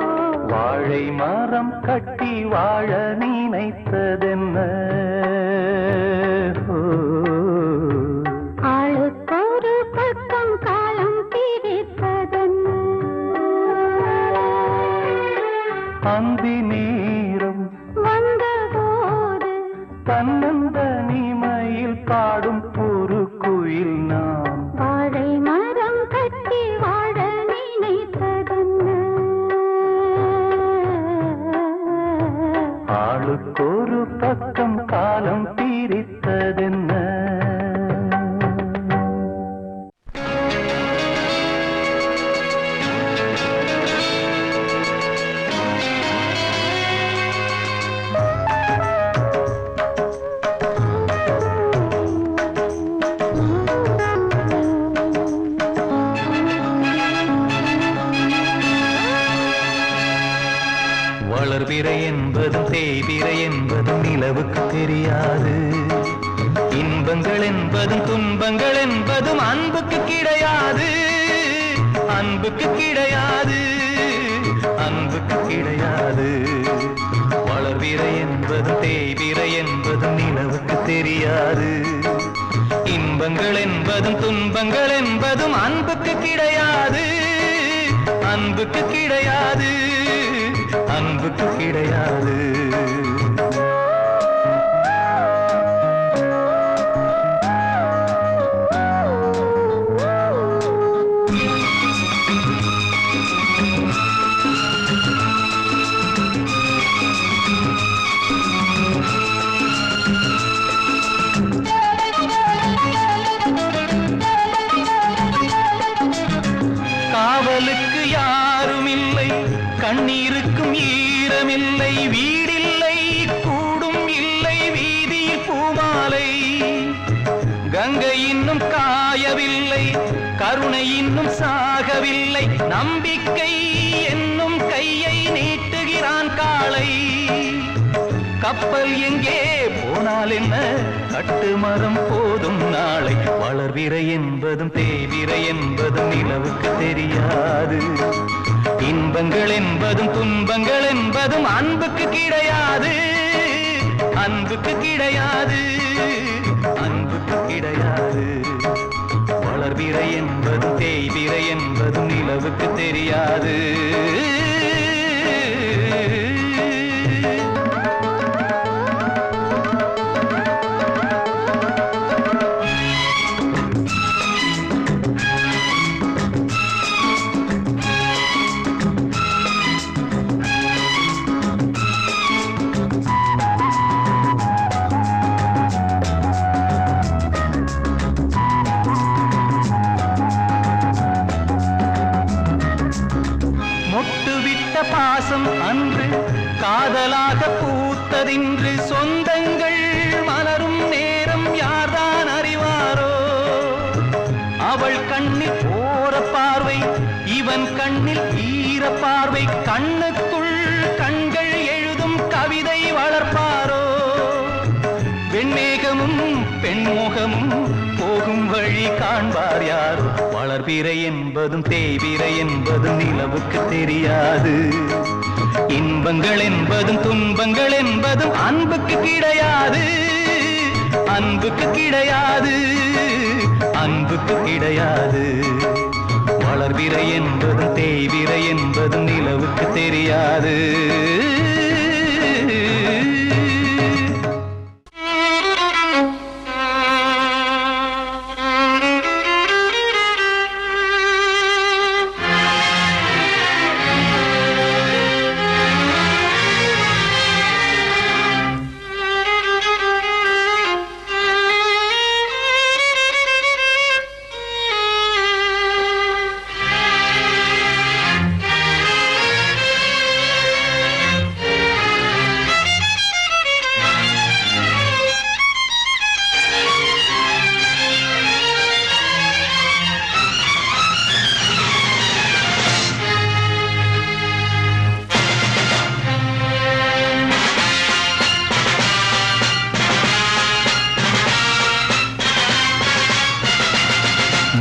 வாழை மரம் கட்டி வாழ நினைத்ததென்ன ஆளுக்கொரு பக்கம் காலம் பிரித்ததென்ன அந்தி நேரம் வந்தபோது தன்னந்த நீமையில் பாடும் ஒரு குயில் நான் வாழை மரம் கட்டி வாழ நினைத்ததென்ன ஆளுக்கொரு பக்கம் வளர்பிறை என்பதும் தேய்பிறை என்பதும் நிலவுக்கு தெரியாது. இன்பங்கள் என்பதும் துன்பங்கள் என்பதும் அன்புக்கு கிடையாது. அன்புக்கு கிடையாது. அன்புக்கு கிடையாது. வளர்பிறை என்பதும் தேய்பிறை என்பதும் நிலவுக்கு தெரியாது. இன்பங்கள் என்பதும் துன்பங்கள் என்பதும் அன்புக்கு கிடையாது. அன்புக்கு கிடையாது. அன்புக்கு கிடையாது. காவலுக்கு யாரும் இல்லை, கண்ணீருக்கும் ஈரமில்லை, வீடில்லை கூடும் இல்லை, வீதியில் பூமாலை. கங்கை இன்னும் காயவில்லை, கருணை இன்னும் சாகவில்லை, நம்பிக்கை என்னும் கையை நீட்டுகிறான் காளை. கப்பல் எங்கே போனால் என்ன, கட்டுமரம் போதும் நாளை. வளர்பிறை என்பதும் தேய்பிறை என்பதும் நிலவுக்கு தெரியாது. இன்பங்கள் என்பதும் துன்பங்கள் என்பதும் அன்புக்கு கிடையாது. அன்புக்கு கிடையாது. அன்புக்கு கிடையாது. வளர்பிறை என்பதும் தேய்பிறை என்பதும் நிலவுக்கு தெரியாது. பாசம் அன்று காதலாக பூத்ததின்று, சொந்தங்கள் மலரும் நேரம் யார்தான் அறிவாரோ. அவள் கண்ணில் ஓர பார்வை, இவன் கண்ணில் ஈர பார்வை, கண்ணுக்குள் கண்கள் எழுதும் கவிதை வளர்ப்பாரோ. வெண்மேகமும் பெண்முகமும் போகும் வழி காண்பார் யாரோ. வளர்பிறை என்பதும் தேய்பிறை என்பதும் நிலவுக்கு தெரியாது. இன்பங்கள் என்பதும் துன்பங்கள் என்பதும் அன்புக்கு கிடையாது. அன்புக்கு கிடையாது. அன்புக்கு கிடையாது. வளர்பிறை என்பதும் தேய்பிறை என்பதும் நிலவுக்கு தெரியாது.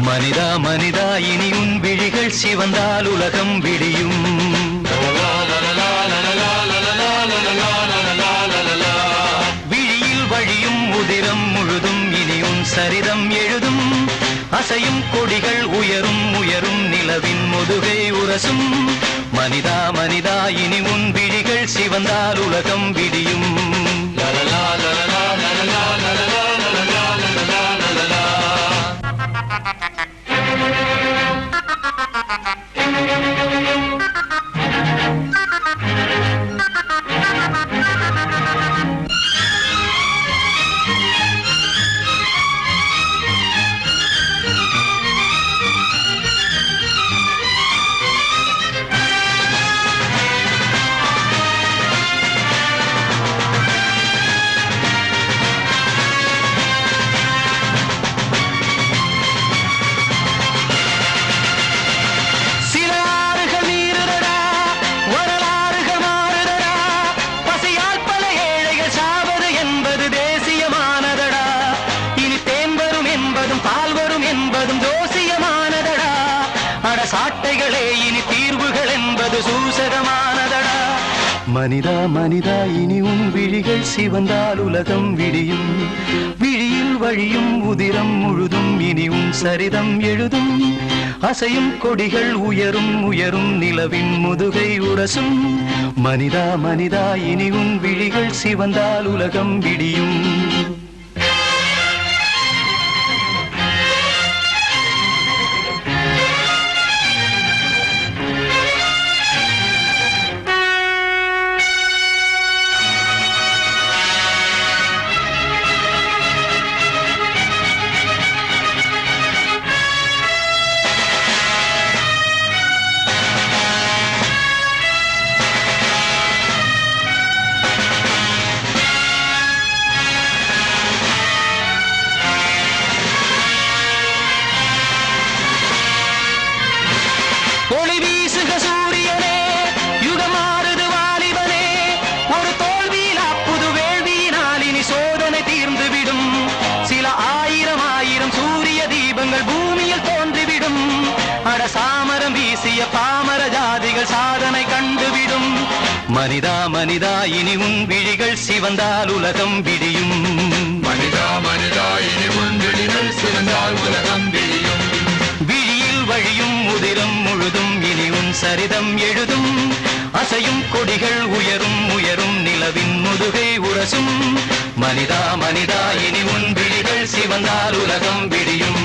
மனிதா மனிதா இனி உன் விழிகள் சிவந்தால் உலகம் விடியும். விழியில் வழியும் உதிரம் முழுதும் இனி உன் சரிதம் எழுதும். அசையும் கொடிகள் உயரும் உயரும் நிலவின் முதுகை உரசும். மனிதா மனிதா இனி உன் விழிகள் சிவந்தால் உலகம் விடியும். லலலா லலலா லலலா லலலா லலலா லலலா லலலா. சாட்டைகளே இனி தீர்வுகள் என்பது சூசகமானதடா. மனிதா மனிதா இனி உன் விழிகள் சிவந்தால் உலகம் விடியும். விழியில் வழியும் உதிரம் முழுதும் இனி உன் சரிதம் எழுதும். அசையும் கொடிகள் உயரும் உயரும் நிலவின் முதுகை உரசும். மனிதா மனிதா இனி உன் விழிகள் சிவந்தால் உலகம் விடியும். பாமர ஜாதிகள் சாதனை கண்டுவிடும். மனிதா மனிதா இனி உன் விழிகள் சிவந்தால் உலகம் விடியும். மனிதா மனிதா இனி உன் விழிகள் சிவந்தால் உலகம் விடியும். விழியில் வழியும் உதிரம் முழுதும் இனி உன் சரிதம் எழுதும். அசையும் கொடிகள் உயரும் உயரும் நிலவின் முதுகை உரசும். மனிதா மனிதா இனி உன் விழிகள் சிவந்தால் உலகம் விடியும்.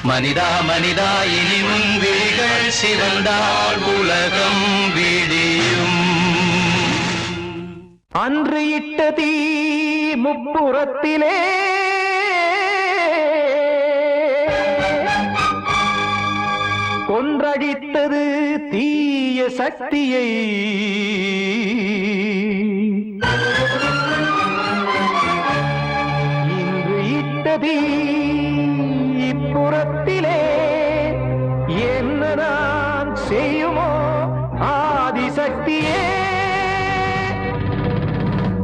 மனிதா மனிதா இனி உன் விழிகள் சிவந்தால் உலகம் விடியும். அன்று இட்ட தீ முப்புறத்திலே கொன்றடித்தது தீய சக்தியை. இன்று இட்ட தீ புறத்திலே என்ன நான் செய்யுமோ ஆதிசக்தியே.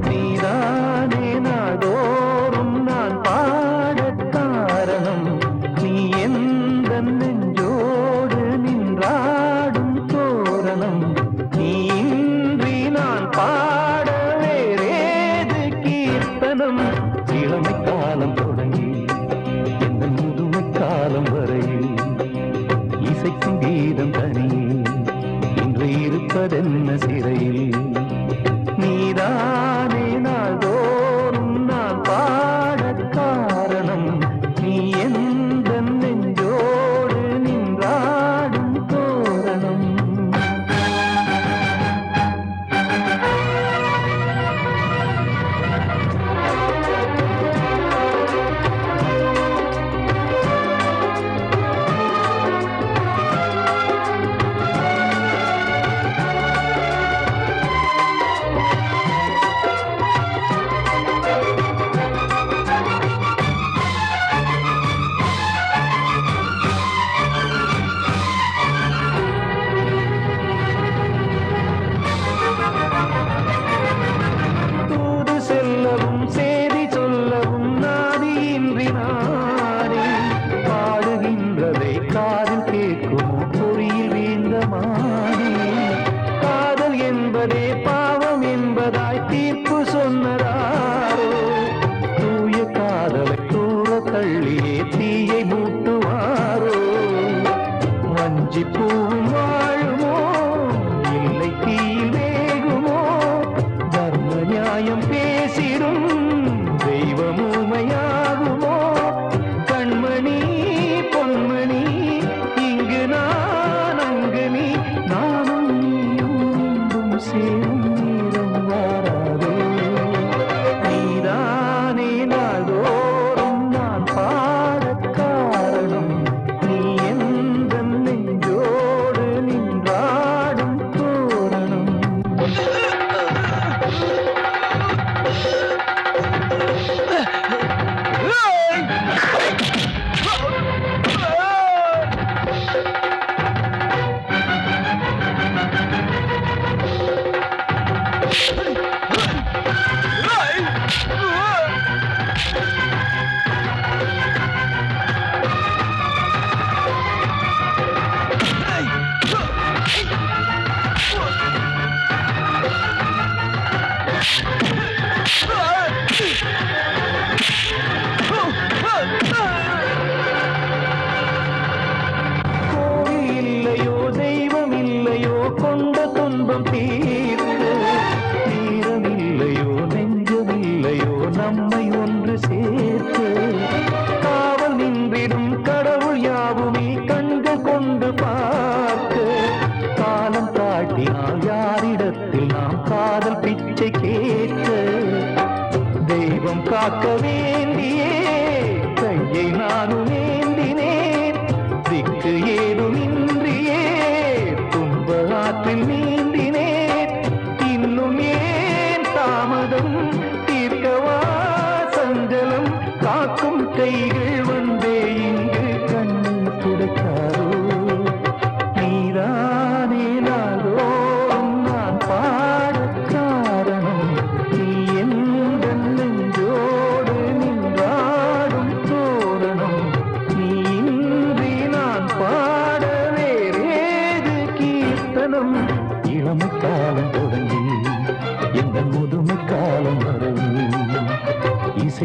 நீதானே நாடோறும் நான் பாட காரணம். நீ எந்த நெஞ்சோடு நின்றாடும் தோரணம். நீ இன்றி நான் பாட வேறேது கீர்த்தனம். இளமை காலம் தொடங்கி காலம் வரையில் இசைக்கும் கீதம் தனியே இன்று இருப்பதென்ன சிறையில். நீதானே நாள்தோறும் நான் பாட காரணம். நீ எந்த நெஞ்சோடு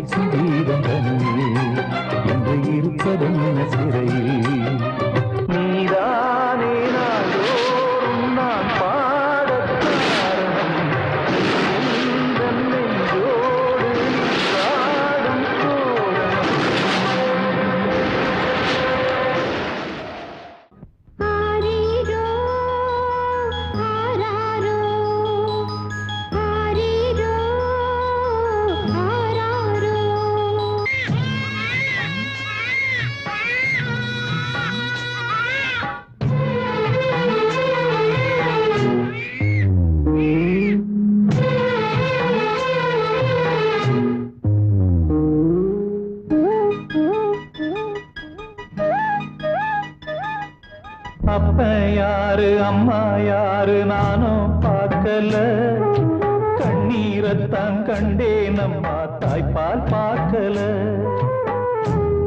இசைக்கும் வீரம் தனியே என்று இருப்பதென்ன சிறையில் நீதானே நாள்தோறும் நான் பாடக் காரணம் எந்தன் நெஞ்சோடு நீ பாடும் தோரணம் ஆரீரோ ஆராரோ ஆரீரோ ஆராரோ அப்ப யாரு அம்மா யாரு நானும் பார்க்கல கண்ணீரத்தான் கண்டேன் அம்மா தாய்ப்பால் பார்க்கல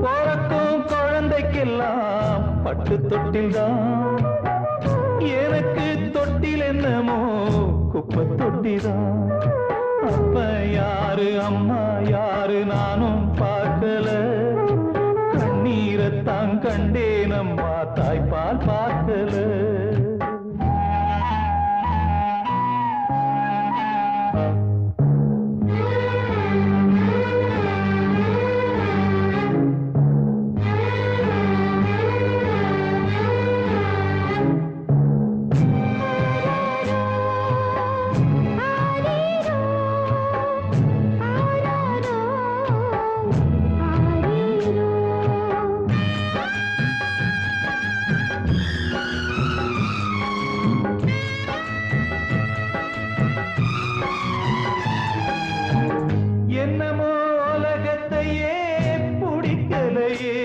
பிறக்கும் குழந்தைக்கெல்லாம் பட்டு தொட்டில்தான் எனக்கு தொட்டில் என்னமோ குப்பை தொட்டிதான் அப்ப யாரு அம்மா யாரு நானும் பார்க்கல கண்ணீரத்தான் கண்டேன் அம்மா தாய்ப்பால் பார்க்கல என்னமோ உலகத்தையே பிடிக்கலையே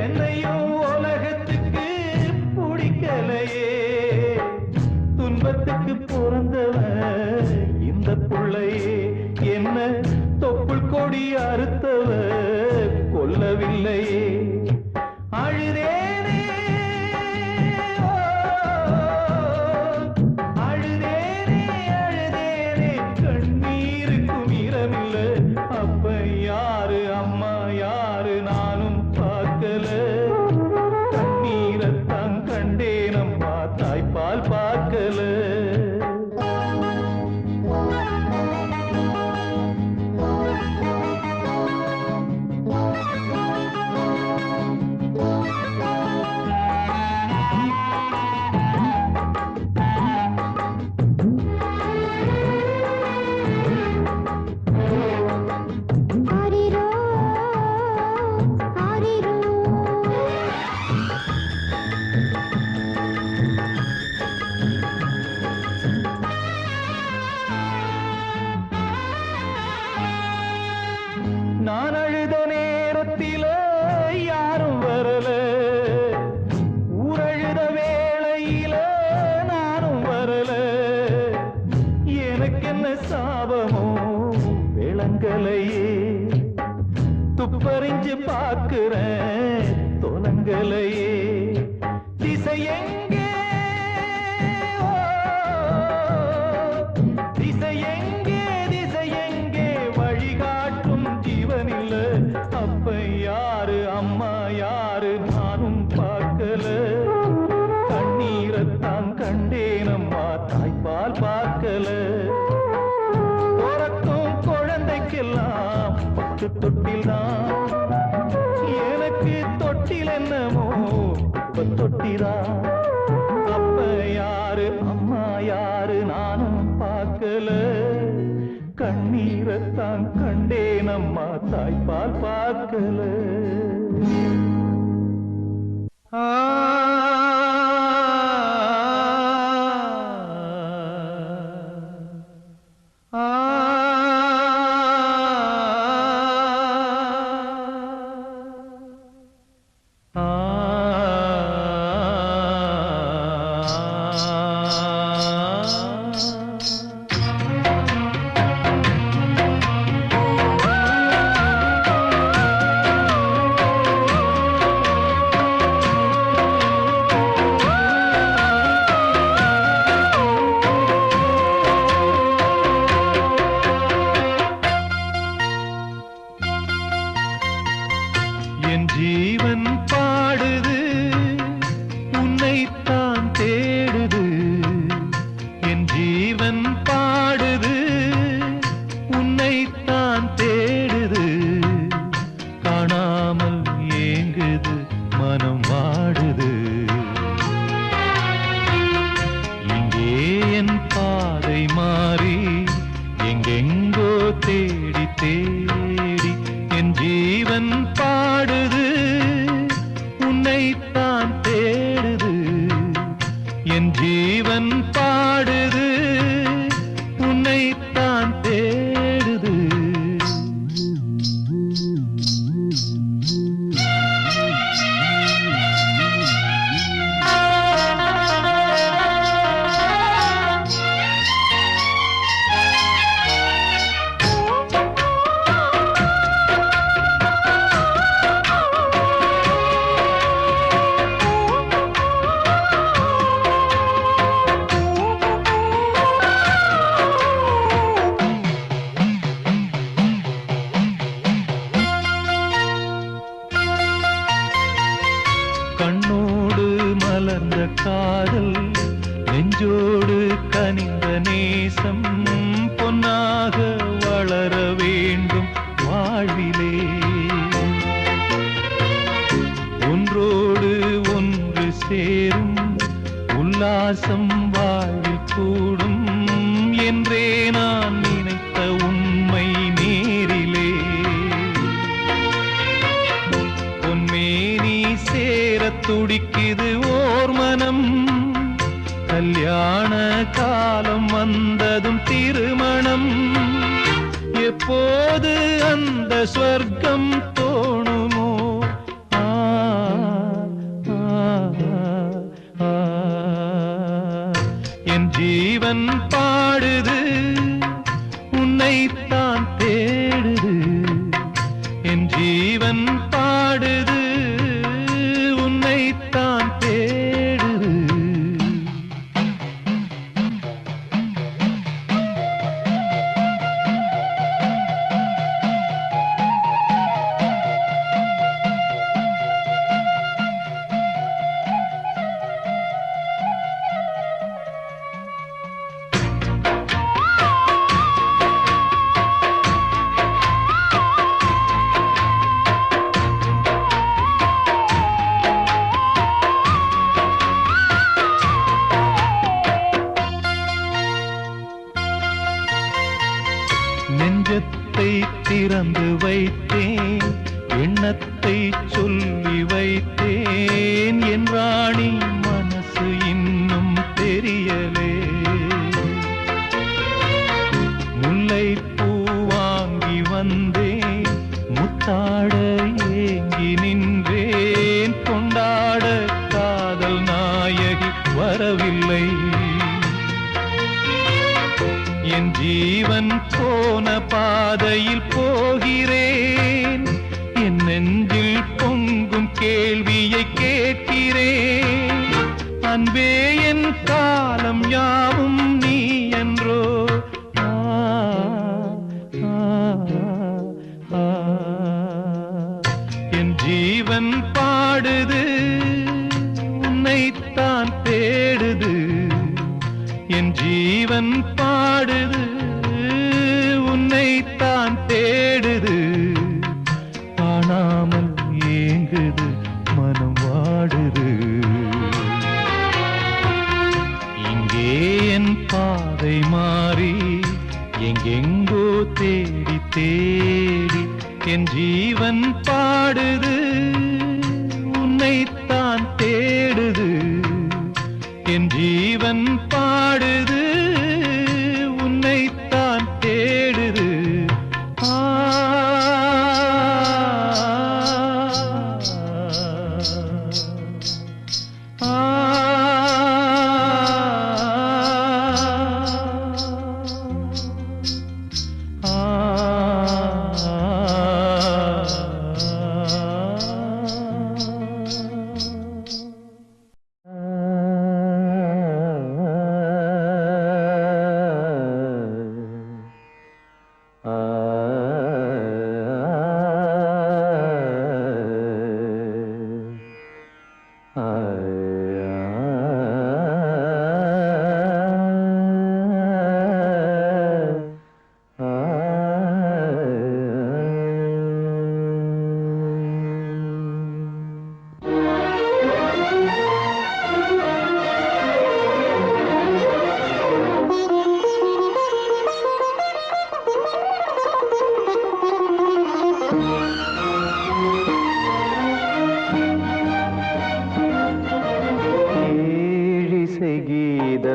என்னையும் உலகத்துக்கு பிடிக்கலையே துன்பத்துக்கு பிறந்தவன் இந்த பிள்ளையே என்ன தொப்புள் கொடி அறுத்தவ கொல்லவில்லையே அழுதேனே ஓ, அழுதேனே அழுதேனே கண்ணீருக்கும் இரமில்லை அப்ப யாரு அம்மா யாரு நானும் பார்க்கல கண்ணீரத்தான் கண்டேன் அம்மா தாய்ப்பால் பார்க்கல ஆரீரோ ஆரீரோ நான் அழுத நேரத்தில யாரும் வரல ஊரழுத வேளையில நானும் வரல எனக்கென்ன சாபமோ விளங்கலையே துப்பறிஞ்சு பார்க்கிறேன் தொலங்கலையே திசையெங்கே ஓ, திசையெங்கே திசையெங்கே வழிகாட்டும் ஜீவனில்ல அப்ப யாரு அம்மா யாரு நானும் பார்க்கல கண்ணீரத்தான் கண்டேன் அம்மா தாய்ப்பால் பார்க்கல பிறக்கும் குழந்தைக்கெல்லாம் பட்டு தொட்டில்தான் எனக்கு தொட்டில் என்னமோ குப்பை தொட்டிதான் அப்ப யாரு அம்மா யாரு நானும் பார்க்கல கண்ணீரத்தான் கண்டேன் அம்மா தாய்ப்பால் பார்க்கல ஜீவன் பாடுது உன்னைத்தான் தேடுது என் ஜீவன் பாடுது உன்னைத்தான் தேடுது காணாமல் ஏங்குது மனம் வாடுது இங்கே என் பாதை மாறி எங்கெங்கோ தேடி தேடி என் ஜீவன் பாடுது உன்னைத்தான் தேடுது என் ஜீவன் பாடுது உன்னைத்தான் தேடுது கண்ணோடு மலர்ந்த காதல் நெஞ்சோடு கனிந்த நேசம் பொன்னாக வளர வேண்டும் வாழ்விலே ஒன்றோடு ஒன்று சேரும் உல்லாசம் வாழ்வில் கூடும் என்றே நான் நினைத்த உண்மை நேரிலே பொன்மேனி சேரத் துடிக்குது ஓர் மனம் கல்யாண காலம் வந்ததும் திருமணம் எப்போது அந்த ஸ்வர்க்கம் தோணுமோ ஆ, ஆ, ஆ. என் ஜீவன் பாடுது உன்னைத்தான் தேடுது என் ஜீவன் பாடுது உன்னைத்தான் தேடுது நெஞ்சத்தை திறந்து வைத்தேன் எண்ணத்தை சொல்லி வைத்தேன் என் ராணி மனசு இன்னும் தெரியலே முல்லைப்பூ வாங்கி வந்தேன் முத்தாட ஏங்கி நின்றேன் கொண்டாட காதல் நாயகி வரவில்லை என் ஜீவன் போன பாதையில் போகிறேன் என் நெஞ்சில் பொங்கும் கேள்வியை கேட்கிறேன் அன்பே என் காலம் யாவும் நீ என்றோ ஆ, ஆ, ஆ. என் ஜீவன் பாடுது உன்னைத்தான் தேடுது என் ஜீவன் பாடுது உன்னைத்தான் தேடுது காணாமல் ஏங்குது மனம் வாடுது இங்கே என் பாதை மாறி எங்கெங்கோ தேடி தேடி என் ஜீவன் பாடுது உன்னைத்தான் தேடுது என் ஜீவன் பாடுது உன்னைத்தான் தேடுது ஆ, ஆ, ஆ, ஆ.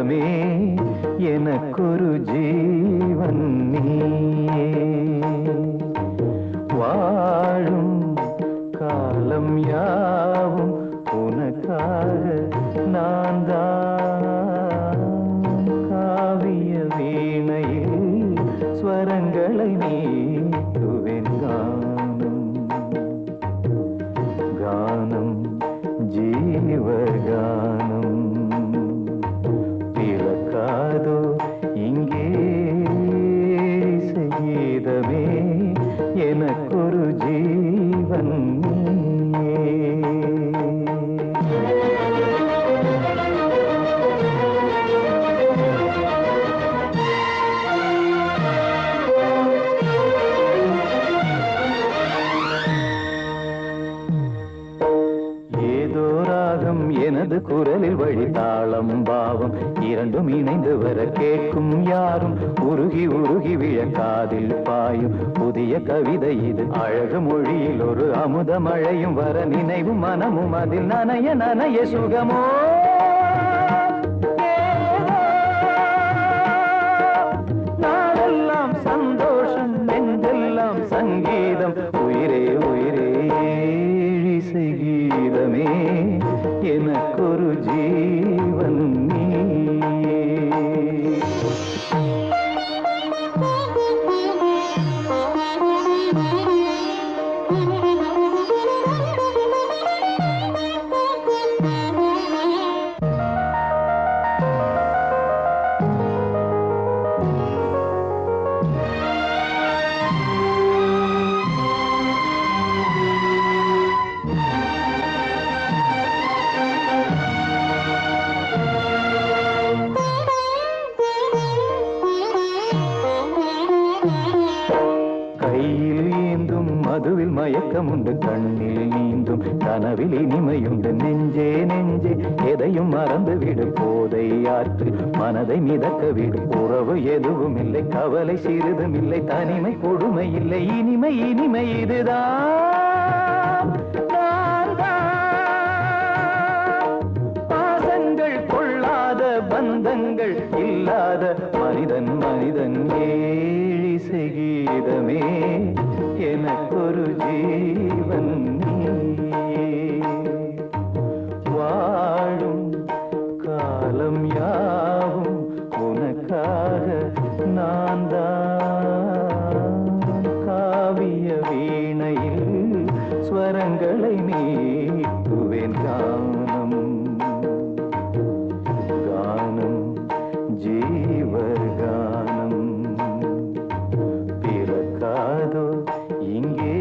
சங்கீதமே எனக்கொரு ஜீவன் நீயே வாழும் காலம் யாவும் உனக்காக நான் தான் காவிய வீணையில் ஸ்வரங்களை நீட்டுவேன் கானம் கானம் ஜீவகானம் பிறக்காதோ இங்கே சங்கீதமே எனக்கொரு ஜீவன் எனது குரலில் வழி தாளம் பாவம் இரண்டும் இணைந்து வர கேட்கும் யாரும் உருகி உருகி விழ காதில் பாயும் புதிய கவிதை இது அழகு மொழியில் ஒரு அமுத மழையும் வர நினைவும் மனமும் அதில் நனைய நனைய சுகமோ நாளெல்லாம் சந்தோஷம் நெஞ்செல்லாம் சங்கீதம் உயிரே உயிரே சங்கீதமே எனக்கொரு ஜீவன் நீயே மதுவில் மயக்கமுண்டு கண்ணில் நீந்தும் கனவில் இனிமையுண்டு நெஞ்சே நெஞ்சே எதையும் மறந்து விடு போதை ஆற்று மனதை மிதக்க விடு உறவு எதுவும் இல்லை கவலை சிறிதும் இல்லை தனிமை கொடுமை இல்லை இனிமை இனிமை இதுதான் பாசங்கள் கொள்ளாத பந்தங்கள் இல்லாத மனிதன் மனிதன் ஏழி சங்கீதமே எனக்கொரு ஜீவன் நீயே வாழும் காலம் யாவும் உனக்காக நான் தான் காவிய வீணையில் ஸ்வரங்களை மீட்டுவேன் கானம் கானம் ஜீவகானம் பிறக்காதோ இங்கே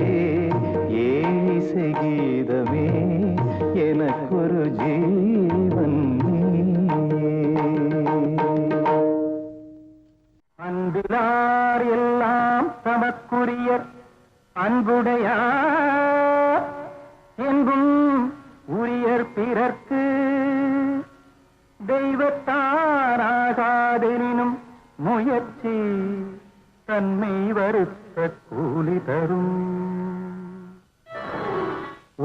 ஏழி சங்கீதமே எனக்கொரு ஜீவன் அன்பிலார் எல்லாம் தமக்குரியர் அன்புடையார் என்பும் உரியர் பிறர்க்கு தெய்வத்தாராகாதெனினும் முயற்சி தன்மை வருத்த கூலி தரும்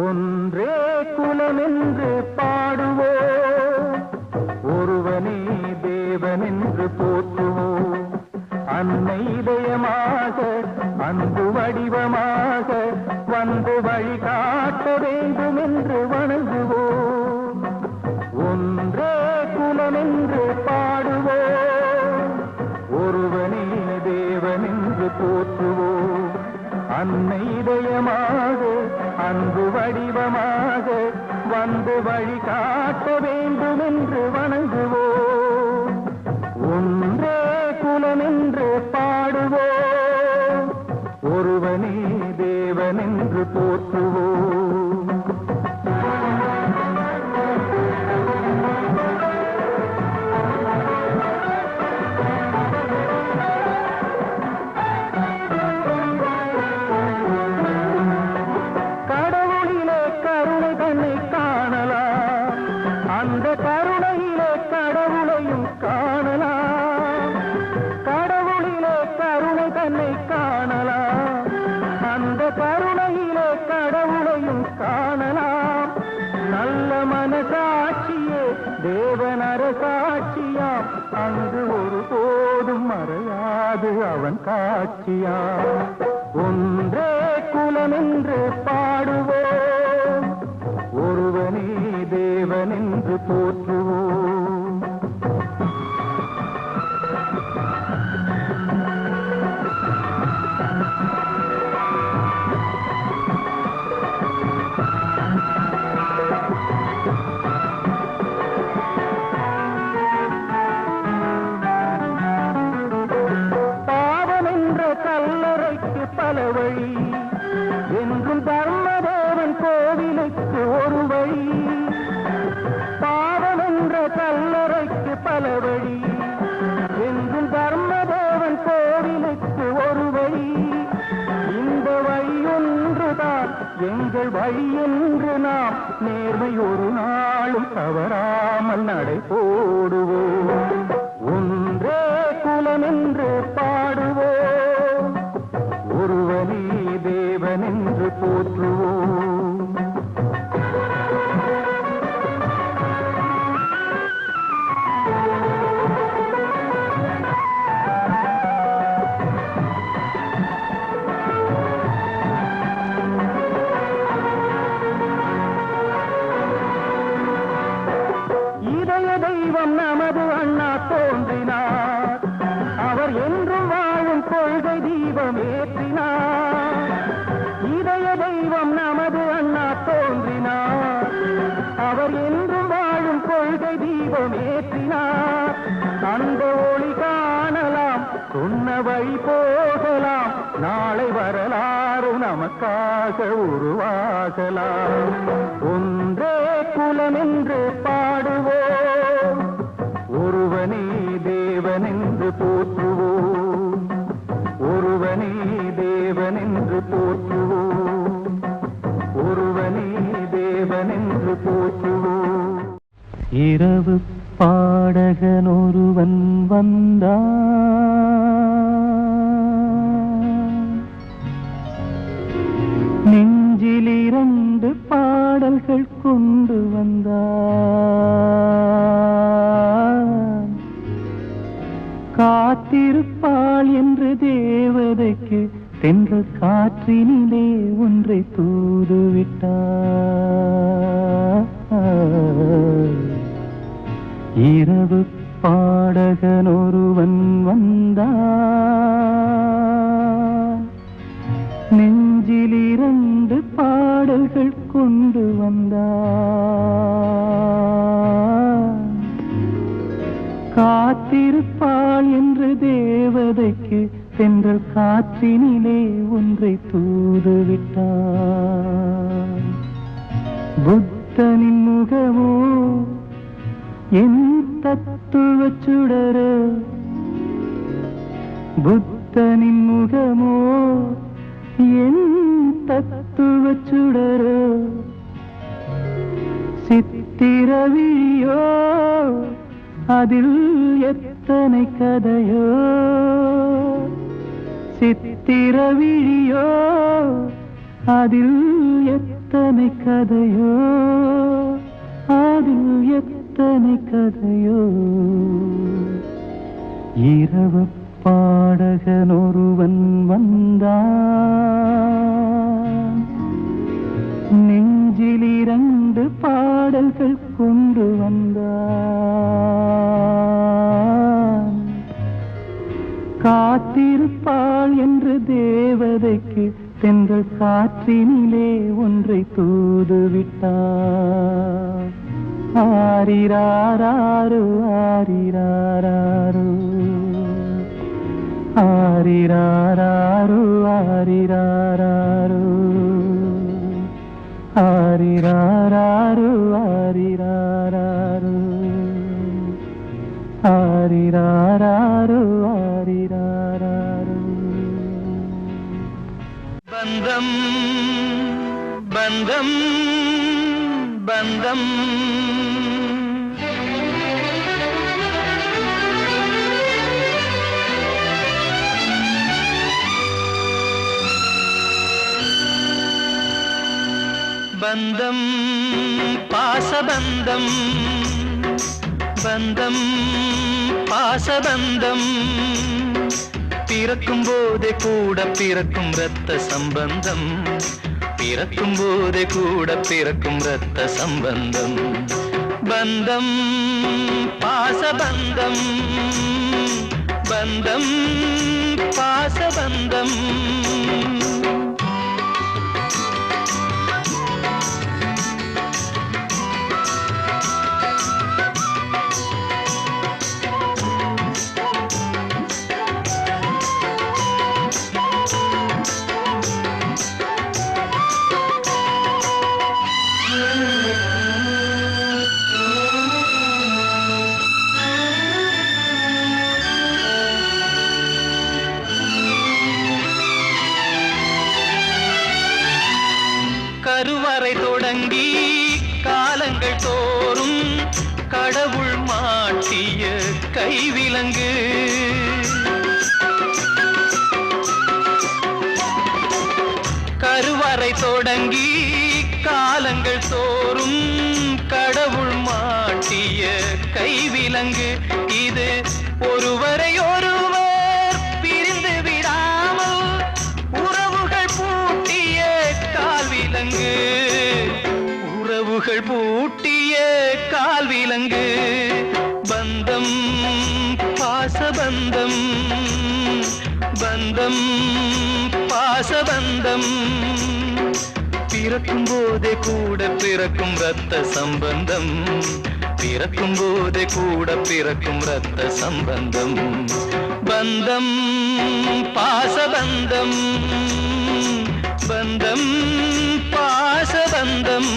ஒன்றே குலமென்று பாடுவோம் ஒருவனே தேவனென்று போற்றுவோம் அன்னை இதயமாக அன்பு வடிவமாக வந்து வழிகாட்ட வேண்டும் என்று வணங்குவோம் ஒன்றே குலமென்று பாடுவோம் ஒருவனே தேவனென்று போற்றுவோம் அன்னை இதயமாக அன்பு வடிவமாக வந்து வழிகாட்ட வேண்டும் என்று வணங்குவோம் ஒன்றே குலமென்று பாடுவோம் ஒருவனே தேவனென்று போற்றுவோம் தேவனர சாட்சியாம் அங்கு ஒரு போதும் மறையாது அவன் காட்சியாம் ஒன்றே குலமென்று பாடுவோம் ஒருவனே தேவனென்று போற்றுவோம் கல்லறைக்கு பல வழி என்றும் தர்மதேவன் கோவிலுக்கு ஒரு வழி பாவம் என்ற கல்லறைக்கு பல வழி என்றும் தர்மதேவன் கோவிலுக்கு ஒரு வழி இந்த வழி ஒன்றுதான் எங்கள் வழி என்று நாம் நேர்மை ஒரு நாளும் தவறாமல் நடை போடுவோம் ஒன்றே குலம் என்று பாடுவோம் ஒருவனே தேவனென்று போற்றுவோம் இதய தெய்வம் நமது அண்ணா தோன்றினார் அவர் என்றும் வாழும் கொள்கை தீபம் ஏற்றினார் இதய தெய்வம் நமது அண்ணா தோன்றினார் அவர் என்றும் வாழும் கொள்கை தீபம் ஏற்றினார் அந்த ஒளி காணலாம் சொன்ன வழி போகலாம் நாளை வரலாறு நமக்காக உருவாகலாம் ஒன்றே குலம் என்று பாடுவோம் ஒருவனே தேவனென்று போற்றுவோம் ஒருவனே தேவனென்று போற்றுவோம் ஒருவனே தேவனென்று போற்றுவோம் இரவு பாடகன் ஒருவன் வந்தான் நெஞ்சில் 2 பாடல்கள் கொண்டு வந்தான் காத்திருப்பாள் என்று தேவதைக்கு தென்றல் காற்றினிலே ஒன்றை தூதுவிட்டார் இரவு பாடகன் ஒருவன் வந்தான் நெஞ்சில் 2 பாடல்கள் கொண்டு வந்தான் காத்திருப்பாள் என்று தேவதைக்கு தென்றல் காற்றினிலே ஒன்றை தூதுவிட்டார் புத்தனின் முகமோ என் தத்துவச் சுடரோ புத்தனின் முகமோ என் தத்துவச் சுடரோ சித்திரவிழியோ அதில் எத்தனை கதையோ சித்திரவிழியோ அதில் எத்தனை கதையோ அதில் எத்தனை கதையோ இரவு பாடகன் ஒருவன் வந்தான் நெஞ்சில் 2 பாடல்கள் கொண்டு வந்தான் காத்திருப்பாள் என்று தேவதைக்கு தென்றல் காற்றினிலே ஒன்றை தூதுவிட்டார் ஆரிராராரு ஆரிராராரு ஆரிராராரு ஆரிராராரு ஆரிராராரு ஆரிராராரு ஆரிராராரு ஆரிராராரு பந்தம் பந்தம் பந்தம் பந்தம் பாசபந்தம் பந்தம் பாசபந்தம் பிறக்கும் போதே கூட பிறக்கும் இரத்த சம்பந்தம் பிறக்கும் போதே கூட பிறக்கும் இரத்த சம்பந்தம் பந்தம் பாசபந்தம் பந்தம் பாசபந்தம் கருவறை தொடங்கி காலங்கள் தோறும் கடவுள் மாட்டிய கைவிலங்கு கருவறை தொடங்கி காலங்கள் தோறும் கடவுள் மாட்டிய கைவிலங்கு இது ஒருவரை ஒருவர் பிரிந்து விடாமல் உறவுகள் பூட்டிய கால்விலங்கு உறவுகள் பூட்டிய கால்விலங்கு பந்தம் பாசபந்தம் பந்தம் பாசபந்தம் பிறக்கும் போதே கூட பிறக்கும் இரத்த சம்பந்தம் பிறக்கும் போதே கூட பிறக்கும் இரத்த சம்பந்தம் பந்தம் பாசபந்தம் பந்தம் பாசபந்தம்